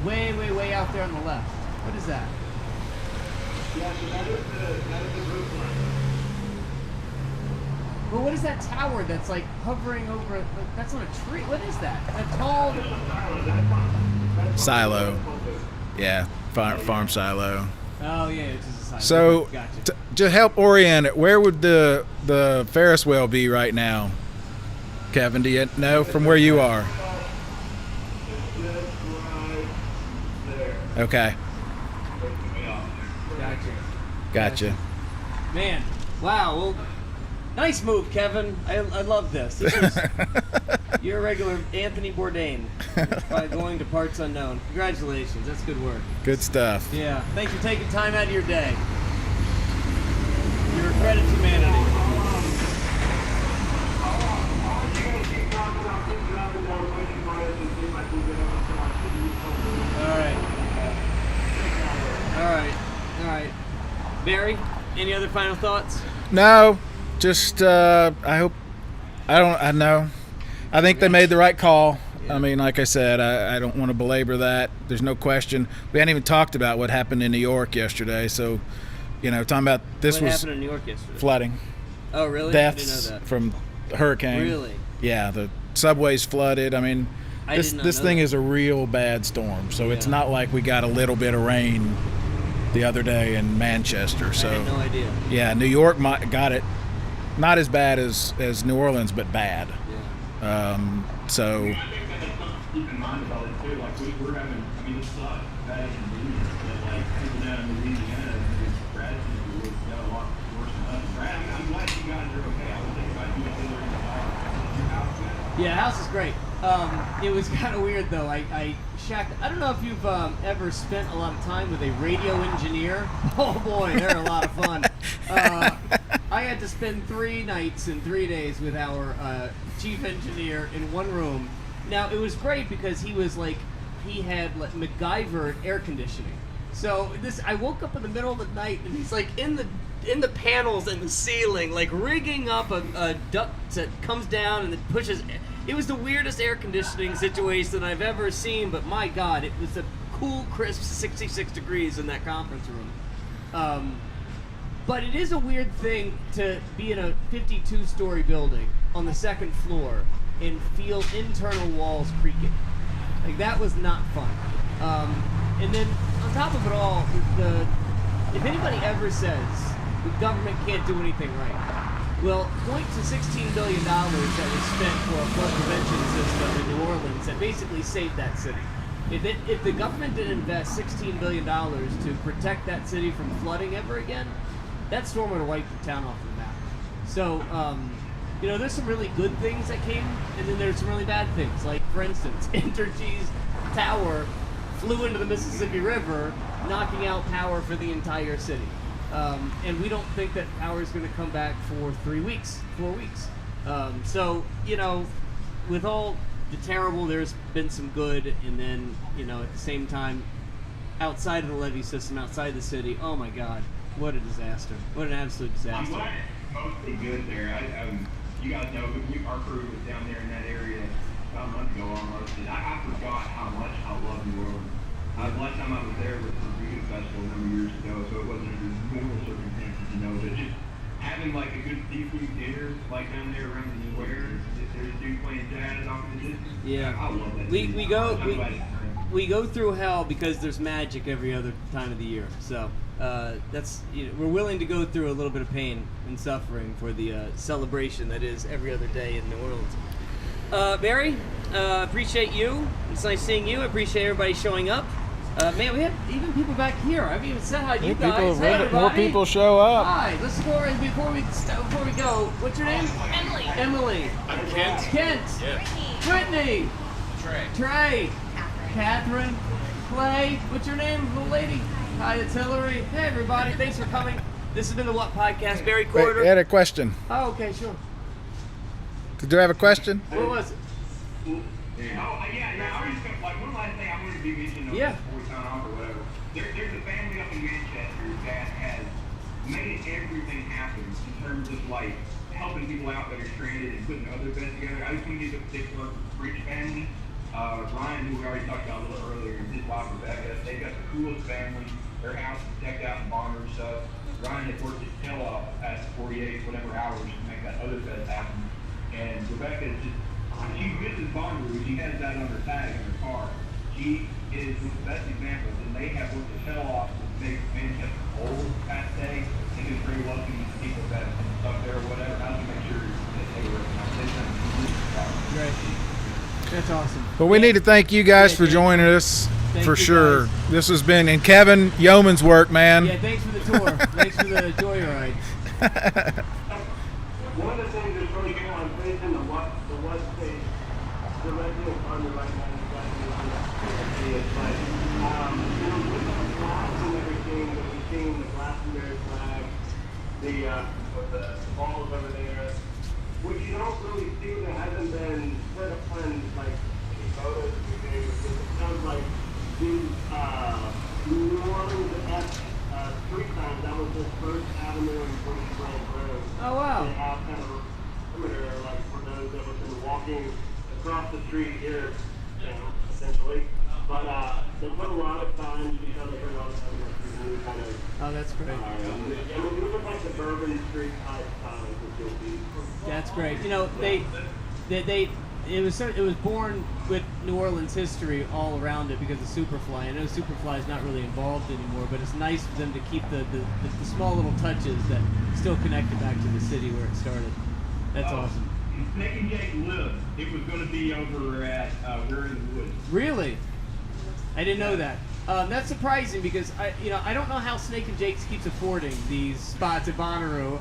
S3: way out there on the left. What is that?
S12: yeah, so that is the roof line.
S3: But what is that tower that's like hovering over? Like, that's on a tree. What is that? A tall.
S5: Silo. Yeah, farm silo.
S3: Oh yeah, it's just a silo.
S5: So,
S3: Gotcha.
S5: to help orient it, where would the Ferris wheel be right now? Kevin, do you know from where you are? Okay. Gotcha.
S3: Man, wow. Well, nice move, Kevin. I love this. You're a regular Anthony Bourdain by going to Parts Unknown. Congratulations. That's good work.
S5: Good stuff.
S3: Yeah. Thanks for taking time out of your day. You're a credit to humanity. All right. Barry, any other final thoughts?
S5: No, just I know. I think they made the right call. I mean, like I said, I don't want to belabor that. There's no question. We hadn't even talked about what happened in New York yesterday. So, talking about this
S3: What
S5: was
S3: happened in New York yesterday?
S5: flooding.
S3: Oh, really?
S5: Deaths
S3: I didn't know that.
S5: from the hurricane.
S3: Really?
S5: Yeah, the subways flooded. I mean,
S3: I
S5: this
S3: did not
S5: this
S3: know
S5: thing
S3: that.
S5: is a real bad storm. So it's
S3: Yeah.
S5: not like we got a little bit of rain the other day in Manchester. So
S3: I had no idea.
S5: yeah, New York got it, not as bad as New Orleans, but bad.
S3: Yeah.
S5: So
S8: I think that that's something to keep in mind about it too. Like we're having, I mean, it's not bad inconvenience, but like people down in Louisiana, Brad's got a lot worse than us. Brad, I'm glad you guys are okay. I was thinking about you and Hillary in the house.
S3: Yeah, house is great. It was kind of weird though. I don't know if you've ever spent a lot of time with a radio engineer. Oh boy, they're a lot of fun. I had to spend 3 nights and 3 days with our chief engineer in one room. Now, it was great because he had like MacGyver air conditioning. So I woke up in the middle of the night and he's like in the panels and the ceiling, like rigging up a duct that comes down and it pushes. It was the weirdest air conditioning situation I've ever seen, but my God, it was a cool, crisp 66 degrees in that conference room. But it is a weird thing to be in a 52-story building on the second floor and feel internal walls creaking. Like, that was not fun. And then, on top of it all, if anybody ever says the government can't do anything right, well, point to $16 billion that was spent for a flood prevention system in New Orleans that basically saved that city. If the government didn't invest $16 billion to protect that city from flooding ever again, that storm would have wiped the town off the map. So, there's some really good things that came, and then there's some really bad things. Like, for instance, Entergy's tower flew into the Mississippi River, knocking out power for the entire city. And we don't think that power is going to come back for 4 weeks. So, with all the terrible, there's been some good, and then, at the same time, outside of the levee system, outside the city, oh my God, what a disaster. What an absolute disaster.
S8: I'm glad it's mostly good there. You guys know, our crew was down there in that area about a month ago almost, and I forgot how much I love New Orleans. The last time I was there was the Freedom Festival a number of years ago, so it wasn't under normal circumstances, but just having like a good seafood dinner, like down there around the square, there's a dude playing jazz off in the distance.
S3: Yeah.
S8: I love that.
S3: We go through hell because there's magic every other time of the year. So that's we're willing to go through a little bit of pain and suffering for the celebration that is every other day in New Orleans. Barry, appreciate you. It's nice seeing you. I appreciate everybody showing up. Man, we have even people back here. I haven't even said hi to you guys. Hey, everybody.
S5: More people show up.
S3: Hi, let's go right before we go. What's your name? Emily.
S1: I'm Kent.
S3: Kent.
S1: Yeah.
S3: Brittany. Trey. Catherine. Clay. What's your name, little lady? Hi, it's Hillary. Hey, everybody. Thanks for coming. This has been the What Podcast. Barry Corder.
S5: Wait, I had a question.
S3: Oh, okay, sure.
S5: Did you have a question?
S3: What was it?
S8: I was just gonna, like, one last thing I wanted to be mentioned before we sign off or whatever. There's a family up in Manchester that has made everything happen in terms of, like, helping people out that are stranded and putting other beds together. I just want to give a particular Rich family. Ryan, who we already talked about a little earlier, and his wife Rebecca, they've got the coolest family. Their house is decked out in Bonnaroo stuff. Ryan had worked his tail off at 48 whatever hours to make that other bed happen. And Rebecca is just, she misses Bonnaroo. She has that on her tag in her car. She is the best example. And they have worked their tail off to make Manchester whole past day. And it's very lucky to people that stuck there or whatever. How do you make sure that they were
S3: Great. That's awesome.
S5: But we need to thank you guys for joining us, for sure. This has been, and Kevin, yeoman's work, man.
S3: Yeah, thanks for the tour. Thanks for the joyride.
S12: One of the things that's really cool on facing the what stage, the red deal on the right now is like, with the flags and everything that we've seen, the Glastonbury flag, the balls over there, which you don't really see, there hasn't been set up plans like any photos or anything, because it sounds like these New Orleans-esque street signs, that was the First Avenue and British Road Road.
S3: Oh, wow.
S12: They have kind of a perimeter, like for those that have been walking across the street here, essentially. But they put a lot of signs because they bring all the time kind of.
S3: Oh, that's great.
S12: It would look like the Bourbon Street type signs that you'll be.
S3: That's great. It was born with New Orleans history all around it because of Superfly. I know Superfly is not really involved anymore, but it's nice for them to keep the small little touches that still connect it back to the city where it started. That's awesome.
S8: Snake and Jake lived. It was going to be over at We're in the Woods.
S3: Really? I didn't know that. That's surprising because I don't know how Snake and Jake's keeps affording these spots at Bonnaroo.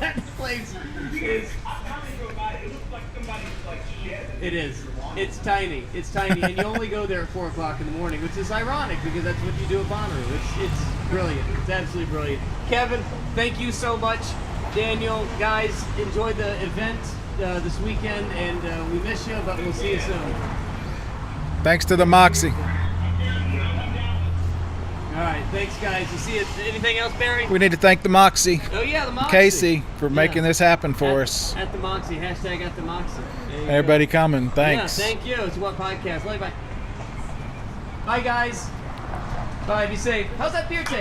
S3: That place is.
S8: It looks like somebody's shed.
S3: It is. It's tiny. It's tiny, and you only go there at 4 o'clock in the morning, which is ironic because that's what you do at Bonnaroo. It's brilliant. It's absolutely brilliant. Kevin, thank you so much. Daniel, guys, enjoy the event this weekend, and we miss you, but we'll see you soon.
S5: Thanks to the Moxie.
S3: All right, thanks, guys. You see it. Anything else, Barry?
S5: We need to thank the Moxie.
S3: Oh yeah, the Moxie.
S5: Casey for making this happen for us.
S3: At the Moxie. Hashtag at the Moxie. There you
S5: Everybody
S3: go.
S5: coming. Thanks.
S3: Yeah, thank you. It's What Podcast. Love you. Bye. Bye, guys. Bye. Be safe. How's that beer taste?